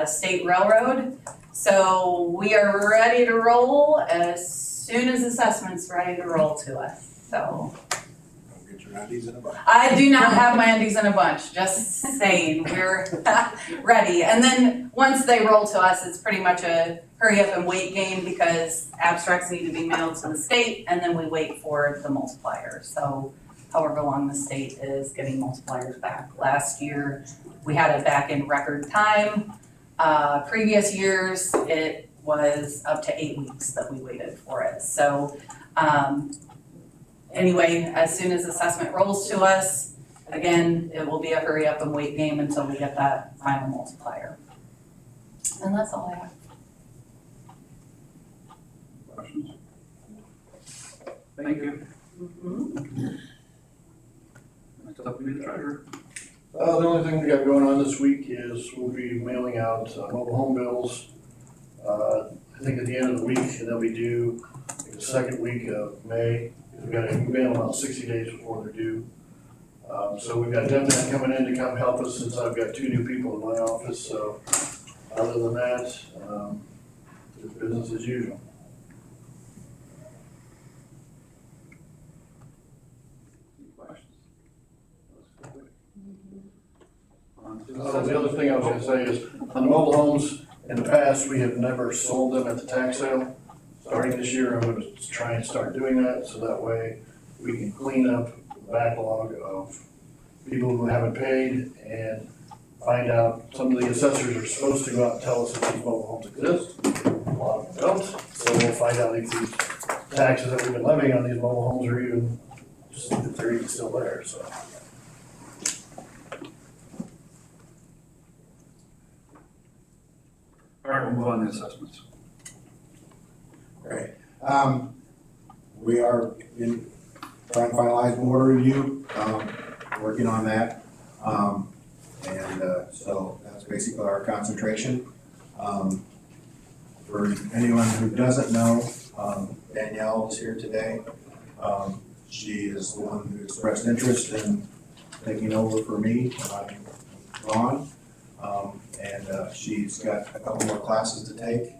state railroad. So we are ready to roll as soon as assessment's ready to roll to us, so. Don't get your undies in a bunch. I do not have my undies in a bunch, just saying, we're ready. And then once they roll to us, it's pretty much a hurry up and wait game because abstracts need to be mailed to the state and then we wait for the multiplier. So however long the state is getting multipliers back. Last year, we had it back in record time. Previous years, it was up to 8 weeks that we waited for it. So anyway, as soon as assessment rolls to us, again, it will be a hurry up and wait game until we get that final multiplier. And that's all I have. Questions? Thank you. Next up, we need the treasurer. The only thing we got going on this week is we'll be mailing out mobile home bills, I think at the end of the week, and then we do the second week of May. We've got to mail them out 60 days before they're due. So we've got DevNet coming in to come help us since I've got 2 new people in my office. So other than that, it's business as usual. The other thing I was gonna say is, on the mobile homes, in the past, we have never sold them at the tax sale. Starting this year, I'm gonna try and start doing that, so that way we can clean up the backlog of people who haven't paid and find out, some of the assessors are supposed to go out and tell us if these mobile homes exist. A lot of them don't, so we'll find out if these taxes that we've been levying on these mobile homes are even, just if they're even still there, so. All right, we'll move on to assessments. Right. We are trying to finalize border review, working on that. So that's basically our concentration. For anyone who doesn't know, Danielle is here today. She is the one who expressed interest in taking over for me when I'm gone. She's got a couple more classes to take,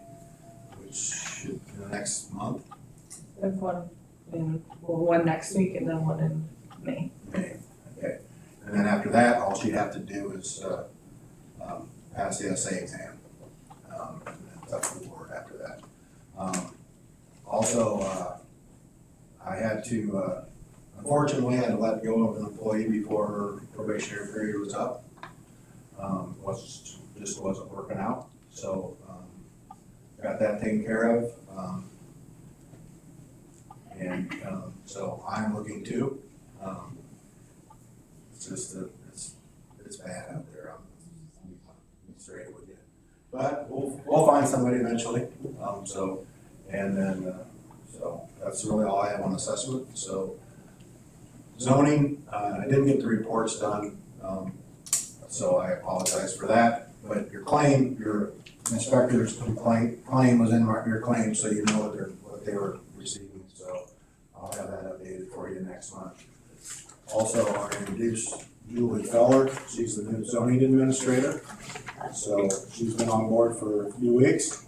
which should in the next month. There's one next week and then one in May. May, okay. And then after that, all she'd have to do is, pass the essay exam. And then it's up to the board after that. I had to, unfortunately, I had to let go of an employee before her probationary period was up. Just wasn't working out, so, got that taken care of. So I'm looking too. It's just that it's bad out there. I'm straight with you. But we'll find somebody eventually. So that's really all I have on assessment. So zoning, I didn't get the reports done, so I apologize for that. But your inspector's claim was in your claim, so you know what they were receiving. So I'll have that updated for you next month. Also, I'll introduce Julie Feller. She's the new zoning administrator. So she's been on board for a few weeks.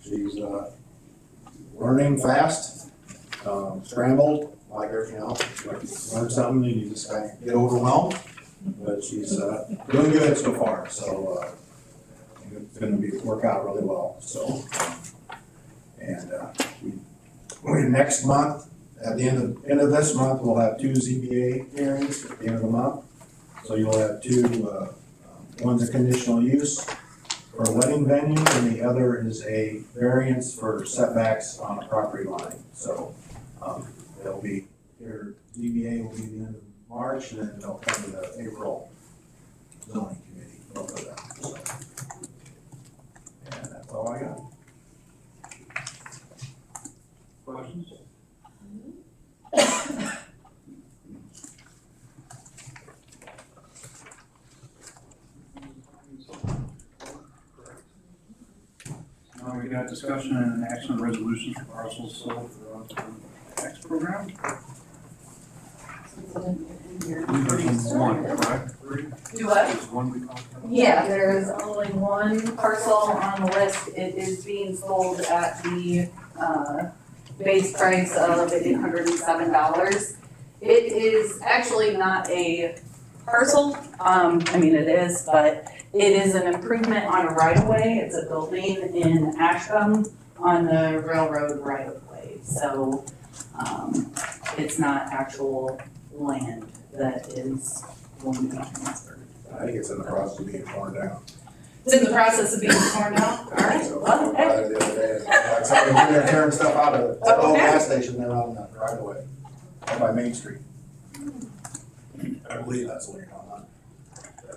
She's learning fast, scrambled, like everything else. Like you learn something and you just kind of get overwhelmed. But she's doing good so far. So it's going to work out really well. So, next month, at the end of this month, we'll have 2 ZBA hearings at the end of the month. So you'll have 2, one's a conditional use for a wedding venue, and the other is a variance for setbacks on a property line. So they'll be, your ZBA will be the end of March, and then they'll come to the April zoning committee, both of them. So, and that's all I got. Questions? Now we got discussion and action on resolutions for parcels sold for the tax program. There's one, correct? Do what? There's one we talked about. Yeah, there is only one parcel on the list. It is being sold at the base price of $807. It is actually not a parcel, I mean it is, but it is an improvement on a right-of-way. It's a building in Ashbum on the railroad right-of-way. So it's not actual land that is going to be transferred. I think it's in the process of being torn down. It's in the process of being torn down? All right, well, The other day, like somebody was in there tearing stuff out of the old gas station there on the right away, up by Main Street. I believe that's what you're talking about.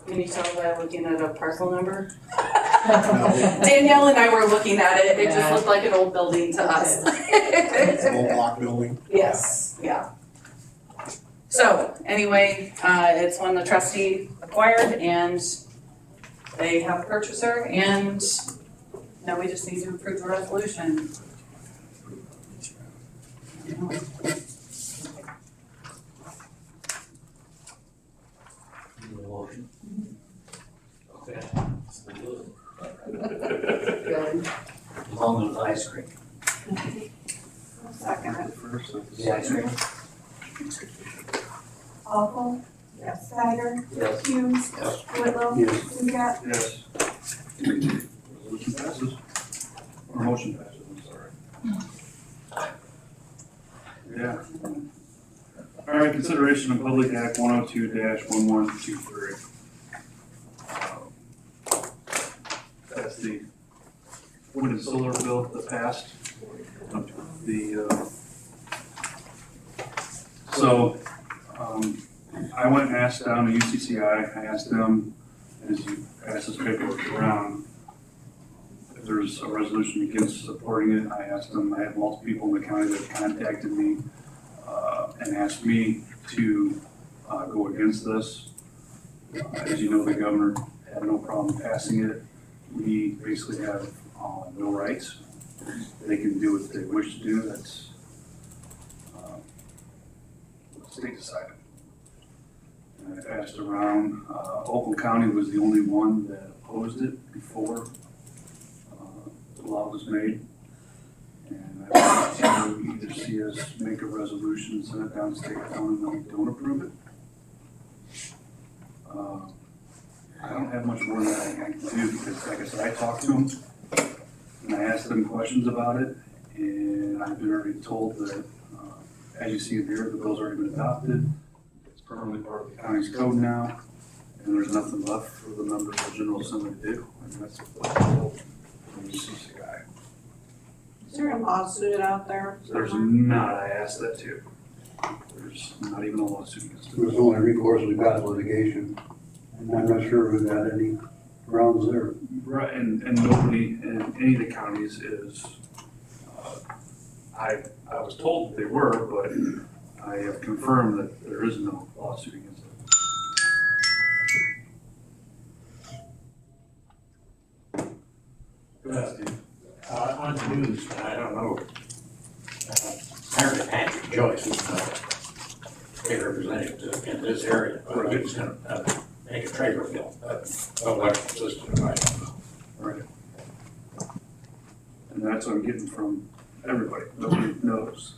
Can you tell by looking at a parcel number? No, Danielle and I were looking at it, it just looked like an old building to us. it's an old block building. Yes, yeah. So, anyway, it's one the trustee acquired and they have a purchaser and now we just need to approve the resolution. Motion. Okay. Good. As long as it's ice cream. Second it. First, The ice cream? Awful, Yes. Snyder, Yes. Hughes, Yes. Whitlow, Yes. Hugat, yes. Resolution passes. Or motion passes, I'm sorry. Yeah. All right, consideration of Public Act 102-1123. That's the wind and solar bill that passed. The So, I went and asked down to UCCI, I asked them, as you pass this paperwork around, if there's a resolution against supporting it. I asked them, I had multiple people in the county that contacted me, and asked me to, go against this. As you know, the governor had no problem passing it. We basically have, no rights. They can do what they wish to do, that's, what the state decided. And I passed around, Oakland County was the only one that opposed it before, the law was made. And I want to either see us make a resolution, send it down to state county, and then we don't approve it. I don't have much more that I can do, because like I said, I talked to them, and I asked them questions about it, and I've been already told that, as you see here, the bill's already been adopted. It's permanently part of the county's code now, and there's nothing left for the members of the General Assembly to do, and that's what I told from the CCI. Is there a lawsuit out there? There's not, I asked that too. There's not even a lawsuit against It was it. the only recourse we got, litigation, and I'm not sure we got any grounds there. Right, and nobody in any of the counties is, I was told that they were, but I have confirmed that there is no lawsuit against it. Go ahead, Steve. On the news, I don't know, apparently Patrick Joyce, who's a state representative in this area, but he was gonna make a trailer bill, electrical system, I don't know. Right. And that's what I'm getting from everybody, nobody knows.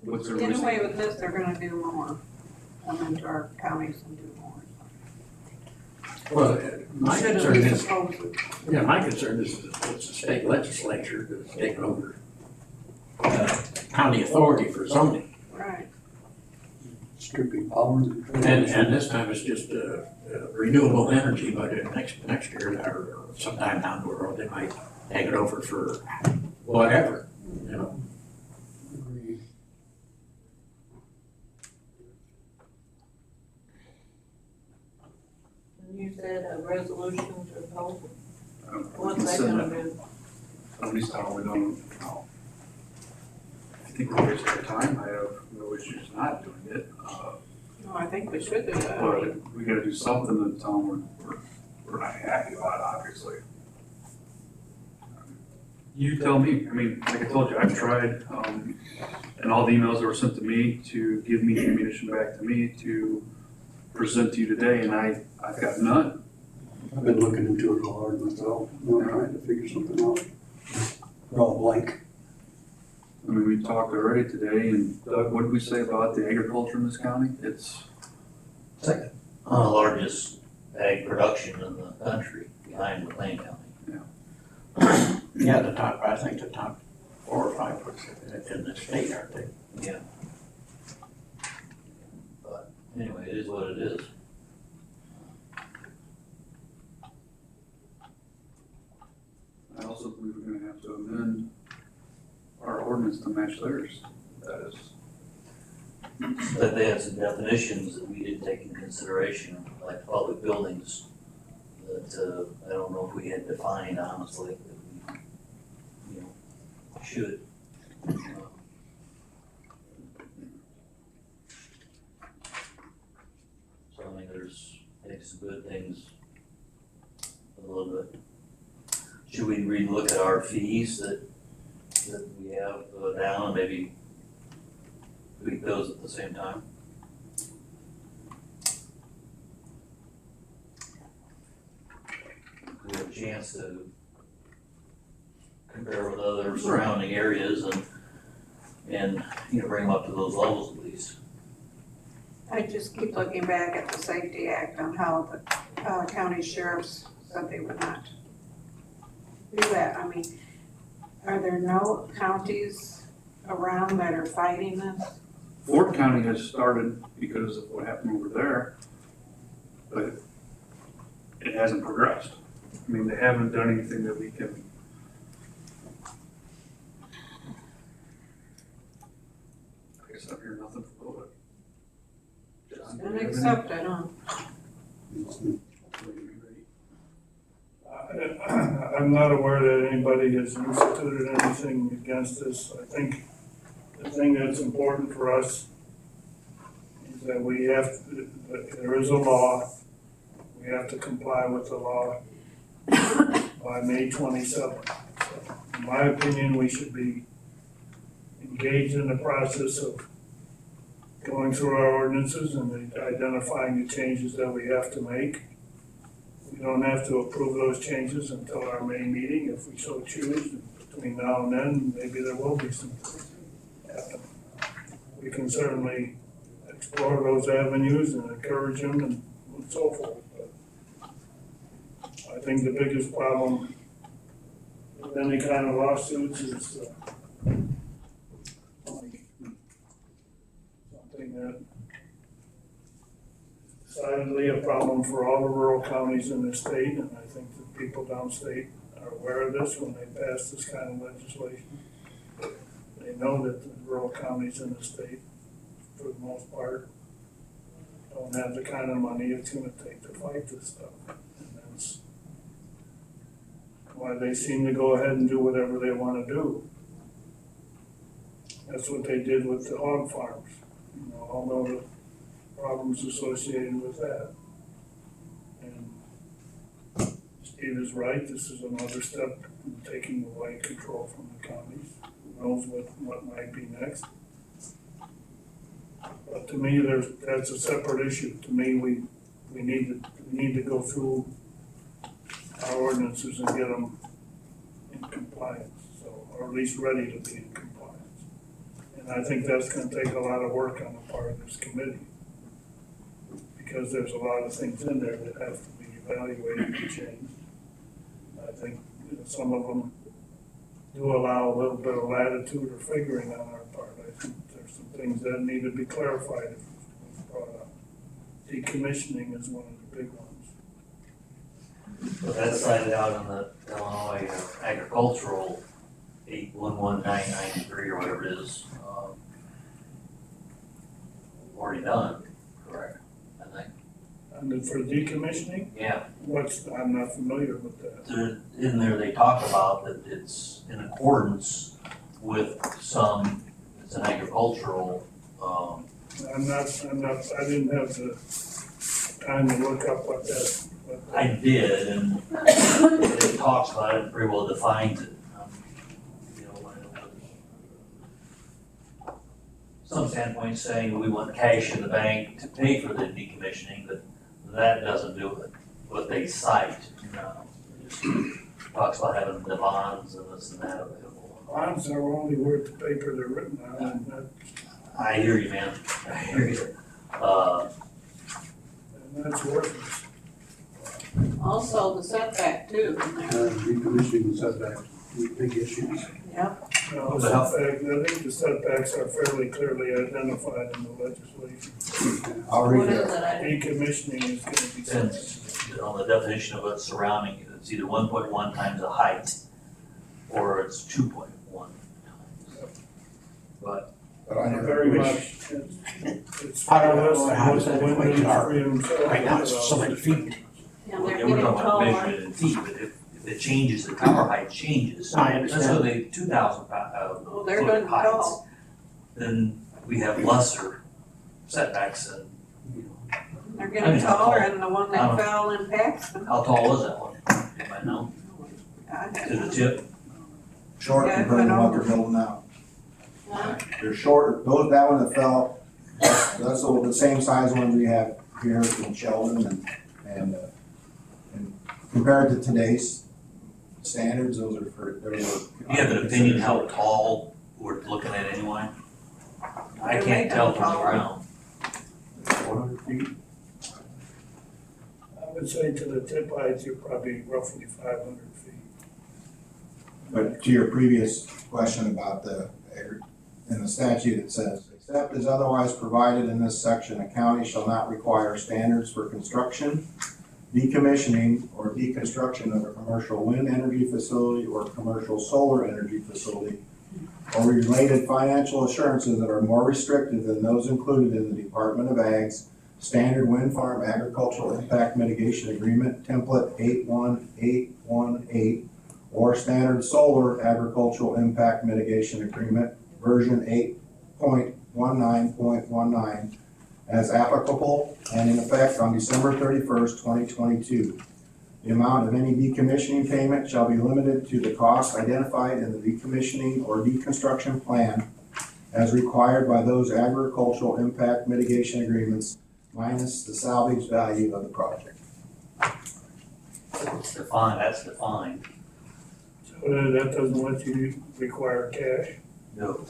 What's their Get reason? away with this, they're gonna do more, come into our counties and do more. Well, my Should concern have been is, supposed. yeah, my concern is it's the state legislature that's taken over county authority for zoning. Right. Stripping powers. And this time it's just renewable energy, but next year or sometime down the road, they might take it over for whatever, you know. You said a resolution to oppose. What's What's that gonna do? At least I don't know. I think we waste our time, I have no issues not doing it, No, I think we should do that. but we gotta do something to tell them we're not happy about it, obviously. You tell me, I mean, like I told you, I've tried, and all the emails that were sent to me to give me ammunition back to me to present to you today, and I've got none. I've been looking into it real hard myself, trying to figure something out. We're all blank. I mean, we talked already today, and Doug, what did we say about the agriculture in this county? It's, Second. Largest ag production in the country, behind McLean County. Yeah, I think the top 4 or 5 in the state, aren't they? Yeah. But anyway, it is what it is. I also believe we're gonna have to amend our ordinance to match theirs. That is, But they had some definitions that we didn't take in consideration, like public buildings, that, I don't know if we had defined honestly, that we, should. So I mean, there's, maybe some good things, a little bit. Should we relook at our fees that we have down and maybe tweak those at the same time? We have a chance to compare with other surrounding areas and bring them up to those levels at least. I just keep looking back at the Safety Act on how the county sheriffs said they would not do that. I mean, are there no counties around that are fighting this? Ford County has started because of what happened over there, but it hasn't progressed. I mean, they haven't done anything that we can And accept it, huh? I'm not aware that anybody has instituted anything against this. I think the thing that's important for us is that we have, that there is a law. We have to comply with the law by May 27th. So, in my opinion, we should be engaged in the process of going through our ordinances and identifying the changes that we have to make. We don't have to approve those changes until our May meeting, if we so choose. Between now and then, maybe there will be some things happen. We can certainly explore those avenues and encourage them and so forth. But I think the biggest problem with any kind of lawsuits is something that decidedly a problem for all the rural counties in the state, and I think the people downstate are aware of this when they pass this kind of legislation. They know that the rural counties in the state, for the most part, don't have the kind of money it's gonna take to fight this stuff. And that's why they seem to go ahead and do whatever they wanna do. That's what they did with the hog farms, you know, all the problems associated with that. And Steve is right, this is another step in taking away control from the counties. Who knows what might be next? But to me, that's a separate issue. To me, we need to go through our ordinances and get them in compliance, so, or at least ready to be in compliance. And I think that's gonna take a lot of work on the part of this committee, because there's a lot of things in there that have to be evaluated and changed. I think some of them do allow a little bit of latitude or figuring on our part. I think there's some things that need to be clarified if it's brought up. Decommissioning is one of the big ones. But that's cited out in the Illinois agricultural 811993 or whatever it is, already done, correct? I think. And then for decommissioning, Yeah, I'm not familiar with that. in there they talk about that it's in accordance with some, it's an agricultural, I didn't have the time to look up what that. I did, and it talks about it, pretty well defines it. You know, some standpoints saying we want cash in the bank to pay for the decommissioning, but that doesn't do it. What they cite, talks about having the bonds and this and that available. Bonds are only worth the paper they're written on, and I hear you, man. I hear you. that's worthless. Also, the setback too. Decommissioning and setback, big issues. Yep. No, I think the setbacks are fairly clearly identified in the legislation. I'll What read is that. it? Decommissioning is gonna be And something. on the definition of what's surrounding it, it's either 1.1 times the height, or it's 2.1 times. But But I never, Very much. It's I don't less know than how what the that wind equates our- freedoms are. Right now, it's so many feet. And they're yeah, we're getting talking about taller. measuring it in feet, but if it changes, the tower height changes. I understand. So they 2,000 Oh, they're foot getting heights, tall. then we have lesser setbacks and, you know, They're I getting mean, how taller tall? and the one I that don't- fell in Paxton. how tall is that one? You might know, I to don't the know. tip. short Yeah, compared to I what know. they're building now. Huh? They're short, that one that fell, that's the same size one we have here in Sheldon and compared to today's standards, those are Do you have an opinion how tall we're looking at anyway? I They're can't making tell them from the taller. ground. 400 feet. I would say to the tip height, you're probably roughly 500 feet. But to your previous question about in the statute, it says, except as otherwise provided in this section, a county shall not require standards for construction, decommissioning, or deconstruction of a commercial wind energy facility or commercial solar energy facility, or related financial assurances that are more restrictive than those included in the Department of Ag's Standard Wind Farm Agricultural Impact Mitigation Agreement, template 81818, or Standard Solar Agricultural Impact Mitigation Agreement, version 8.19.19, as applicable and in effect on December 31st, 2022. The amount of any decommissioning payment shall be limited to the cost identified in the decommissioning or deconstruction plan as required by those agricultural impact mitigation agreements minus the salvage value of the project. It's defined, that's defined. So that doesn't let you require cash? No,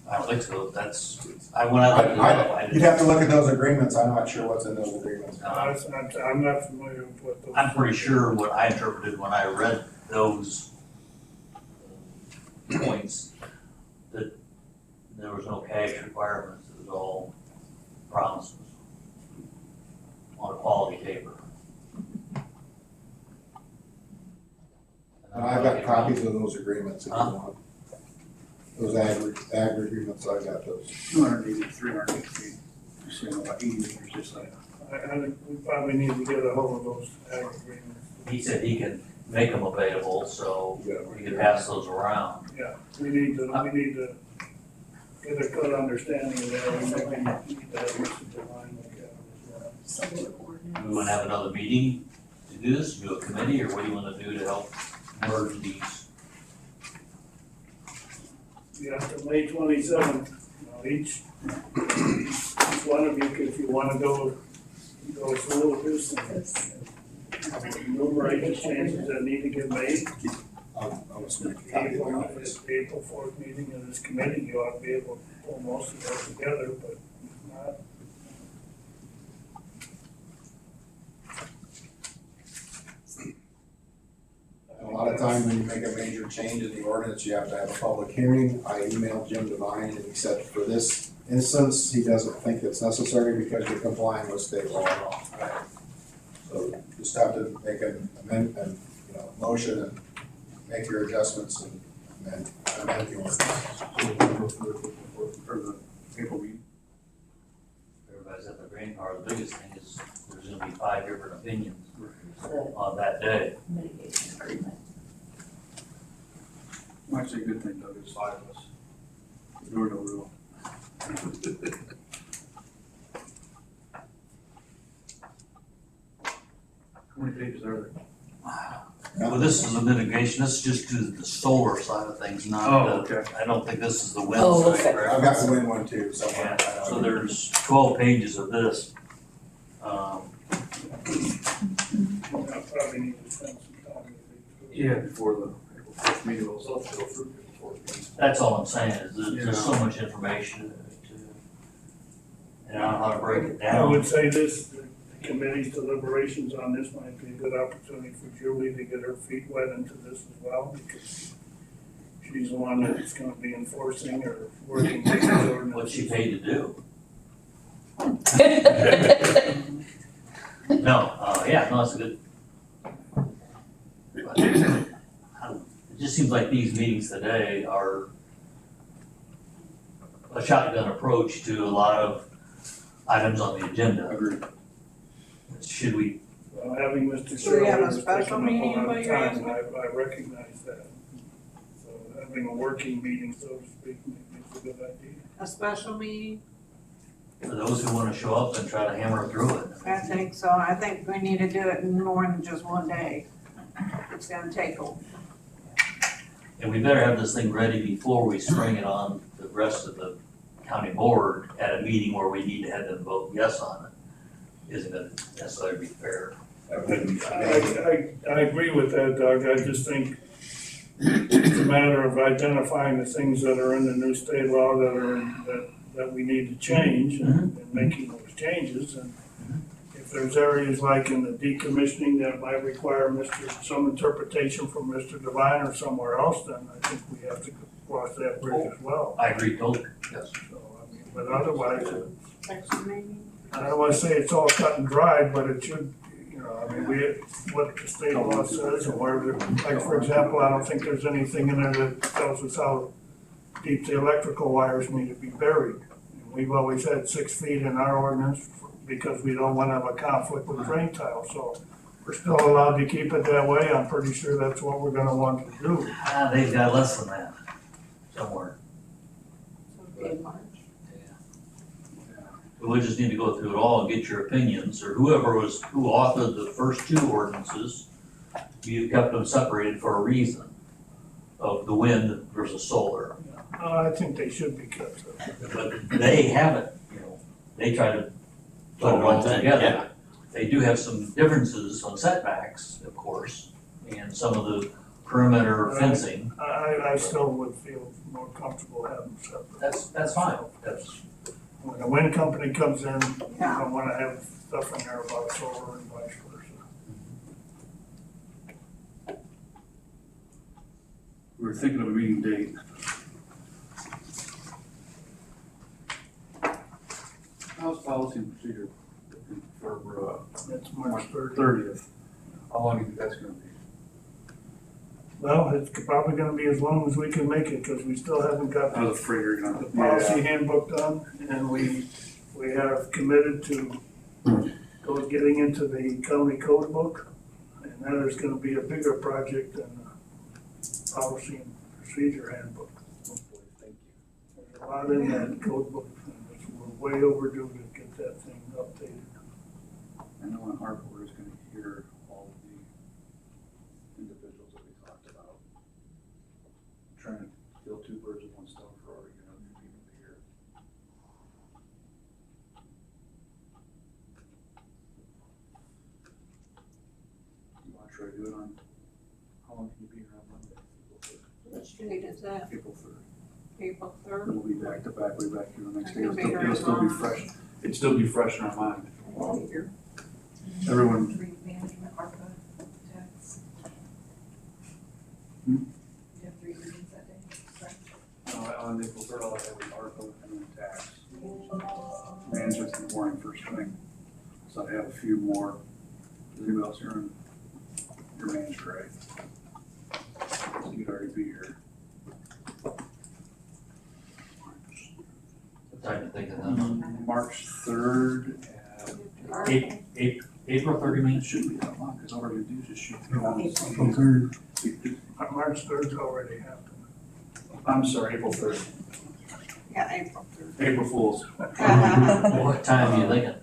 I don't think so. That's, when I looked it up, I You'd didn't. have to look at those agreements. I'm not sure what's in those agreements. I'm not familiar with what those. I'm pretty sure what I interpreted when I read those points, that there was no cash requirements, it was all promises on a quality paper. And I've got copies of those agreements if you want. Those ag agreements, I got those. 280, 380 feet, you're saying about 80 meters this side. I think we probably need to get a hold of those ag agreements. He said he can make them available, so we can pass those around. Yeah, we need to get a good understanding of that, and maybe need to have Mr. Devine look at it as well. We wanna have another meeting to do this, do a committee, or what do you wanna do to help merge these? Yeah, to May 27th, each one of you, if you wanna go through this and enumerate the changes that need to get made. I'll just make a copy of the copies. April 4th meeting of this committee, you ought to be able to pull most of that together, but if not. A lot of times when you make a major change in the ordinance, you have to have a public hearing. I emailed Jim Devine and he said for this instance, he doesn't think it's necessary because you're complying with state law. So you just have to make an amendment, motion and make your adjustments and amend the ordinance. For the April meeting. Everybody's at the brain power, the biggest thing is there's gonna be 5 different opinions on that day. Mitigation agreement. Actually, a good thing, Doug, there's 5 of us. There were no rule. How many pages are there? Well, this is a mitigation, this is just to the solar side of things, not Oh, the, okay. I don't think this is the wind Oh, side, okay. correct? I've got the win one too, so. Yeah, so there's 12 pages of this. I probably need to spend some time with it. Yeah, before the April 4th meeting, we'll also go through April 4th meeting. That's all I'm saying, is that there's so much information to, and I don't know how to break it I down. would say this, the committee's deliberations on this might be a good opportunity for Julie to get her feet wet into this as well, because she's the one that's gonna be enforcing or working with the ordinance. What's she paid to do? No, yeah, no, it's a good. But, it just seems like these meetings today are a shotgun approach to a lot of items on the agenda. Agreed. Should Should we, we having Mr. Do we have a Sherwood has special taken up a meeting, lot what of you're time, asking? and I recognize that. So having a working meeting, so to speak, maybe is a good idea. A special meeting? for those who wanna show up and try to hammer through it? I think so. I think we need to do it in more than just one day. It's gonna take a And we better have this thing ready before we spring it on the rest of the county board at a meeting where we need to have them vote yes on it. Isn't gonna necessarily be fair. I agree with that, Doug. I just think it's a matter of identifying the things that are in the new state law that we need to change and making those changes. And if there's areas like in the decommissioning that might require some interpretation from Mr. Devine or somewhere else, then I think we have to cross that bridge as well. I agree totally, yes. So, I mean, but otherwise, special meeting. I don't wanna say it's all cut and dried, but it should, I mean, what the state law says, and where, like, for example, I don't think there's anything in there that tells us how deep the electrical wires need to be buried. And we've always had 6 feet in our ordinance, because we don't wanna have a conflict with drain tile, so we're still allowed to keep it that way. I'm pretty sure that's what we're gonna want to do. They've got less than that somewhere. In March. We just need to go through it all and get your opinions, or who authored the first two ordinances, you kept them separated for a reason of the wind versus solar. I think they should be kept separate. But they haven't, they try to put it all together. They do have some differences on setbacks, of course, and some of the perimeter fencing. I still would feel more comfortable having them separate. That's fine. When the wind company comes in, I Yeah. don't wanna have stuff in there about solar and vice versa. We were thinking of a meeting date. How's policy and procedure for, It's March 30th. 30th? How long do you think that's gonna be? Well, it's probably gonna be as long as we can make it, cause we still haven't got I was afraid you were gonna. the policy handbook done, and we have committed to getting into the county code book, and that is gonna be a bigger project than the policy and procedure handbook. There's a lot in that code book, and we're way overdue to get that thing updated. I know in Harper, we're just gonna hear all of the individuals that we talked about. Trying to kill two birds with one stone for already, new people to hear. You wanna try to do it on, how long can you be here on Monday? Which date is that? April 3rd. April And 3rd? we'll be back to back, way back here the next I day. can It'll be still, here it'll as still be long. fresh. It'd still be fresh in our mind. Here. Everyone, Management ARPA tax. Hmm? You have 3 readings that day, correct? on April 3rd, I'll have ARPA and then tax. Management's in the morning first thing. So I have a few more. Is anybody else here on your manager, right? So you'd already be here. What time you thinking of? March 3rd, April 30 it minutes? shouldn't be that long, because all we're gonna do is just shoot. April 3rd. March 3rd's already happened. I'm sorry, April 3rd. Yeah, April 3rd. April Fools. What time are you thinking?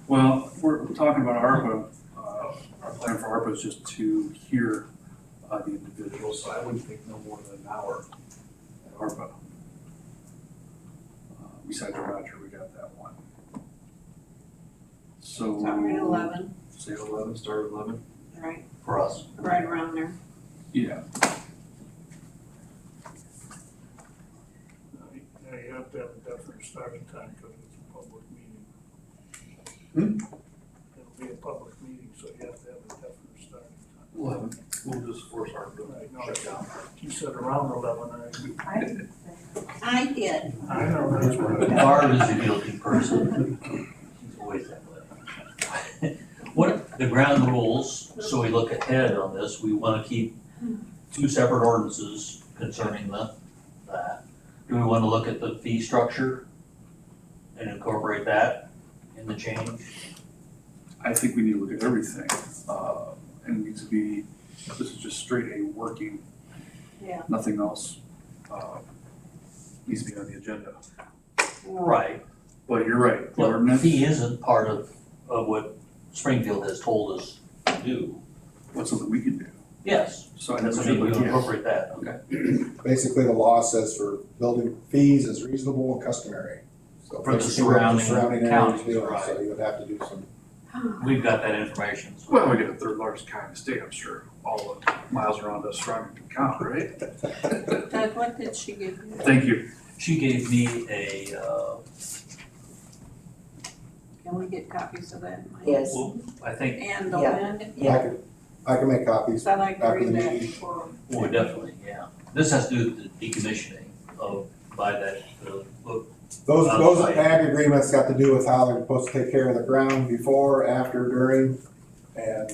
Well, we're talking about ARPA. Our plan for ARPA is just to hear the individuals, so I wouldn't think no more than an hour at ARPA. Besides Roger, we got that one. So. Start at 11, Say 11, start at 11? right, For us? right around there. Yeah. Now, you have to have a definite starting time because it's a public meeting. It'll be a public meeting, so you have to have a definite starting time. 11. We'll just force ARPA Right, to no, shut down. you said around 11, I did. I know, that's what I. Barb is a guilty person. She's always that way. What, the ground rules, so we look ahead on this, we wanna keep 2 separate ordinances concerning that. Do we wanna look at the fee structure and incorporate that in the change? I think we need to look at everything. And it needs to be, this is just straight a working. Yeah. Nothing else needs to be on the agenda. Right. But you're right, the But ordinance, fee isn't part of what Springfield has told us to do. what's something we can do. Yes, So I that's never what should, we but yes. incorporate that, okay. Basically, the law says for building fees is reasonable and customary. So For the basically what surrounding areas counties, do, right. So you would have to do some, We've got that information, so. Well, we get the 3rd largest county in the state, I'm sure. All the miles around us surrounding can count, right? Doug, what did she give you? Thank you. She gave me a, Can we get copies of that? Yes. well, I think, And the Yeah. wind? I can make copies. So I like to After read the that meeting. before. well, definitely, yeah. This has to do with the decommissioning by that, Those ag agreements got to do with how they're supposed to take care of the ground before, after, during, and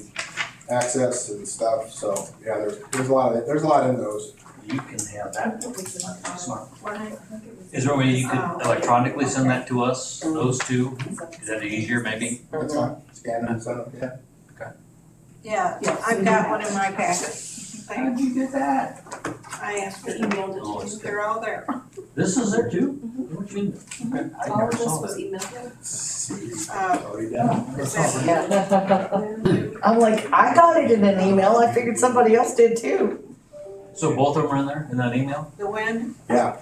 access and stuff, so, yeah, there's a lot in those. You can have that. Smart. Right. Is there a way you could electronically send that to us, those two? Is that easier maybe? That's fine, scan it and send it, yeah. Yeah, I've got one in my packet. How'd you get that? I asked her, Oh, it's good. they're all there. This is there too? What you- okay, I All never of this saw was that. emailed. See, Uh, already done. Is that, I'm like, I got it in an email, I figured somebody else did too. So both of them are in there, in that email? the wind? Yeah.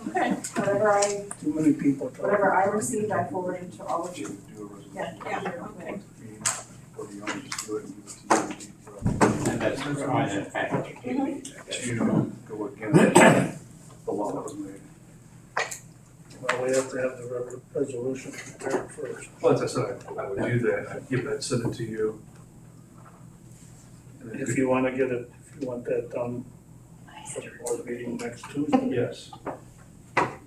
Okay, Too many people talking. whatever I received, I forwarded to all of you. Yeah, okay. And that's fine, in fact. To go against the law that was made. Well, we have to have the resolution prepared first. Well, as I said, I would do that, I'd give that, send it to you. And then If you wanna get it, if you want that done for the board meeting next Tuesday, Yes, you gotta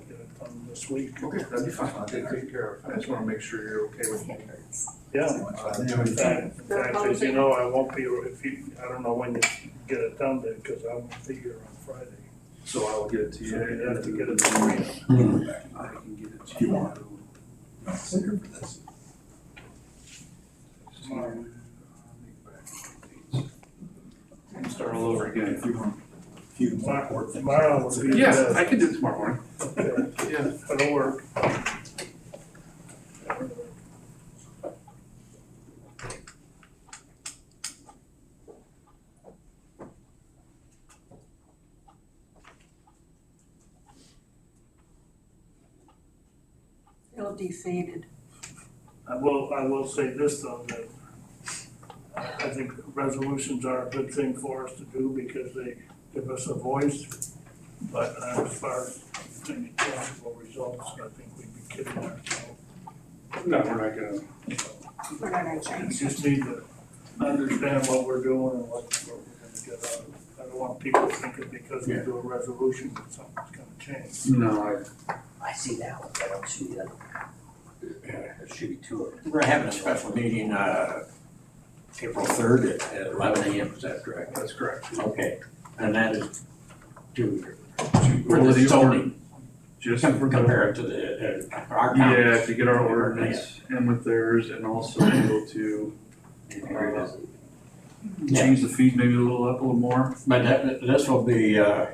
get it done this week. okay, that'd be fine, I'll take care of it. I just wanna make sure you're okay with it. Yeah, in fact, as you know, I won't be, if you, I don't know when you get it done then, cause I won't be here on Friday. So I will get it to So you. you have to get it to me. I can get it to you. Start all over again. Tomorrow will be the Yeah, best. I can do it tomorrow morning. Okay, Yeah. that'll work. Feel defeated. I will say this though, that I think resolutions are a good thing for us to do because they give us a voice. But as far as any tangible results, I think we'd be kidding ourselves. No, we're not gonna. We're not gonna We change. just need to understand what we're doing and what we're gonna get out of it. I don't want people thinking because we do a resolution that something's gonna change. No, I see that one, I don't see the other. There should be two of them. We're having a special meeting, April 3rd at 11 a.m., is that correct? that's correct. Okay, and that is to, For the zoning, Just for compare it to the, our county. Yeah, to get our ordinance in with theirs and also be able to change the fees maybe a little up, a little more. But this will be, how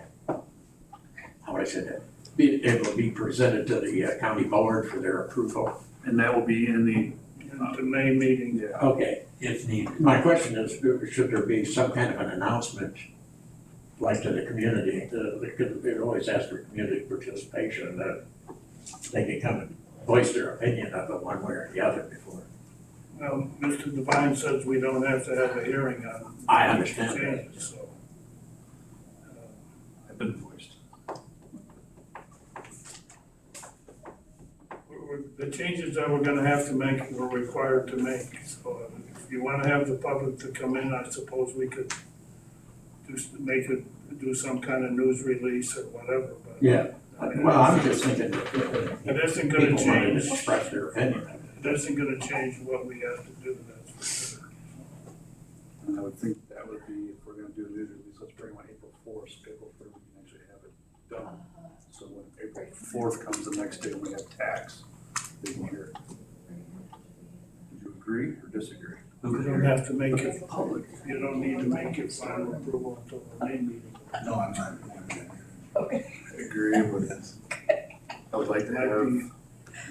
would I say that? It will be presented to the county board for their approval. And that will be in the, In the May meeting, yeah. Okay, If needed. my question is, should there be some kind of an announcement, like to the community, because they always ask for community participation, that they can come and voice their opinion of it one way or the other before. well, Mr. Devine says we don't have to have a hearing on. I understand that. changes, so. Have been voiced. The changes that we're gonna have to make, we're required to make, so if you wanna have the public to come in, I suppose we could do some kind of news release or whatever, but. Yeah, well, I'm just thinking that It isn't people gonna want to change, express their opinion. it isn't gonna change what we have to do, that's for sure. And I would think that would be, if we're gonna do a news release, let's bring one April 4th, so April 3rd, we can actually have it done. So when April 4th comes the next day, we have tax, they can hear it. Would you agree or disagree? You don't have to make it public, you don't need to make it final approval until the May meeting. No, I'm not. I agree with this. I would like to have,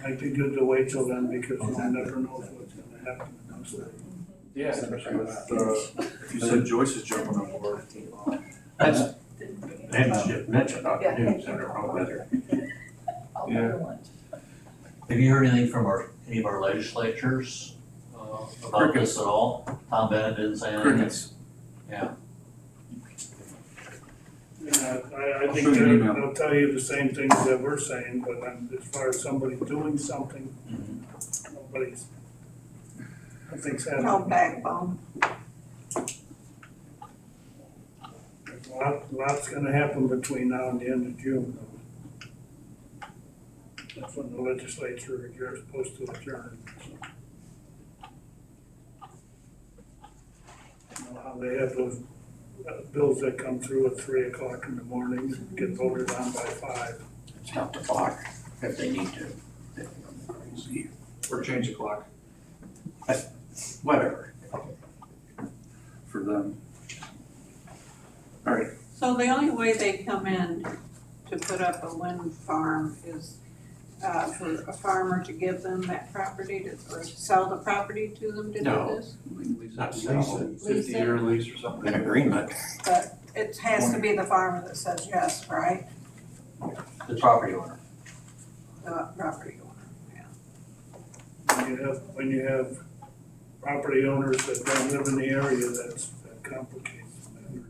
Might be good to wait till then, because one never knows what's gonna happen in those days. yeah, especially with, if you said Joyce is jumping on board. That's, they must just mentioned on the news, I don't know whether. Yeah. Have you heard anything from any of our legislatures about this at all? Tom Bennett didn't say anything? Crickets. Yeah, I I'll think show you an email. they'll tell you the same things that we're saying, but as far as somebody doing something, nothing's happening. No backbone. Lots gonna happen between now and the end of June. That's when the legislature, you're supposed to adjourn. You know how they have those bills that come through at 3 o'clock in the morning get voted on by 5. Stop the clock if they need to. Or change the clock Whatever. for them. All right, So the only way they come in to put up a wind farm is for a farmer to give them that property to, or sell the property to them to do No. this? we can lease Not it, sell. 50-year lease or something. An agreement. But it has to be the farmer that says yes, right? The property owner. The property owner, yeah. When you have property owners that don't live in the area, that complicates the matter.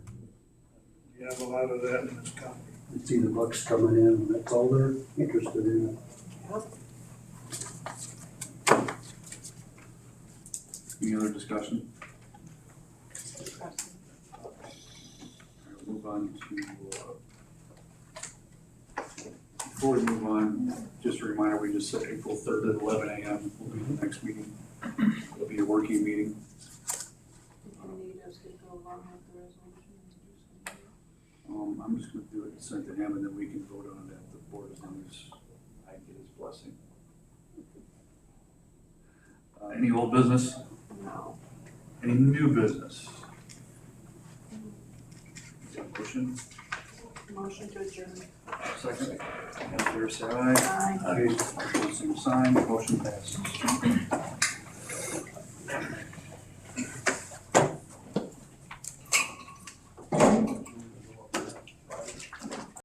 You have a lot of that in this county. It's either bucks coming in, and that's all they're interested in. Any other discussion? We'll move on to, before we move on, just a reminder, we just said April 3rd at 11 a.m. will be the next meeting. It'll be a working meeting. Did you need us to go along with the resolution? I'm just gonna do it, send to him, and then we can vote on it at the board as long as I get his blessing. Any old business? No. Any new business? Is there a motion? Motion to adjourn. Second. All in favor, say aye. Aye. Opposed, same sign, motion passes.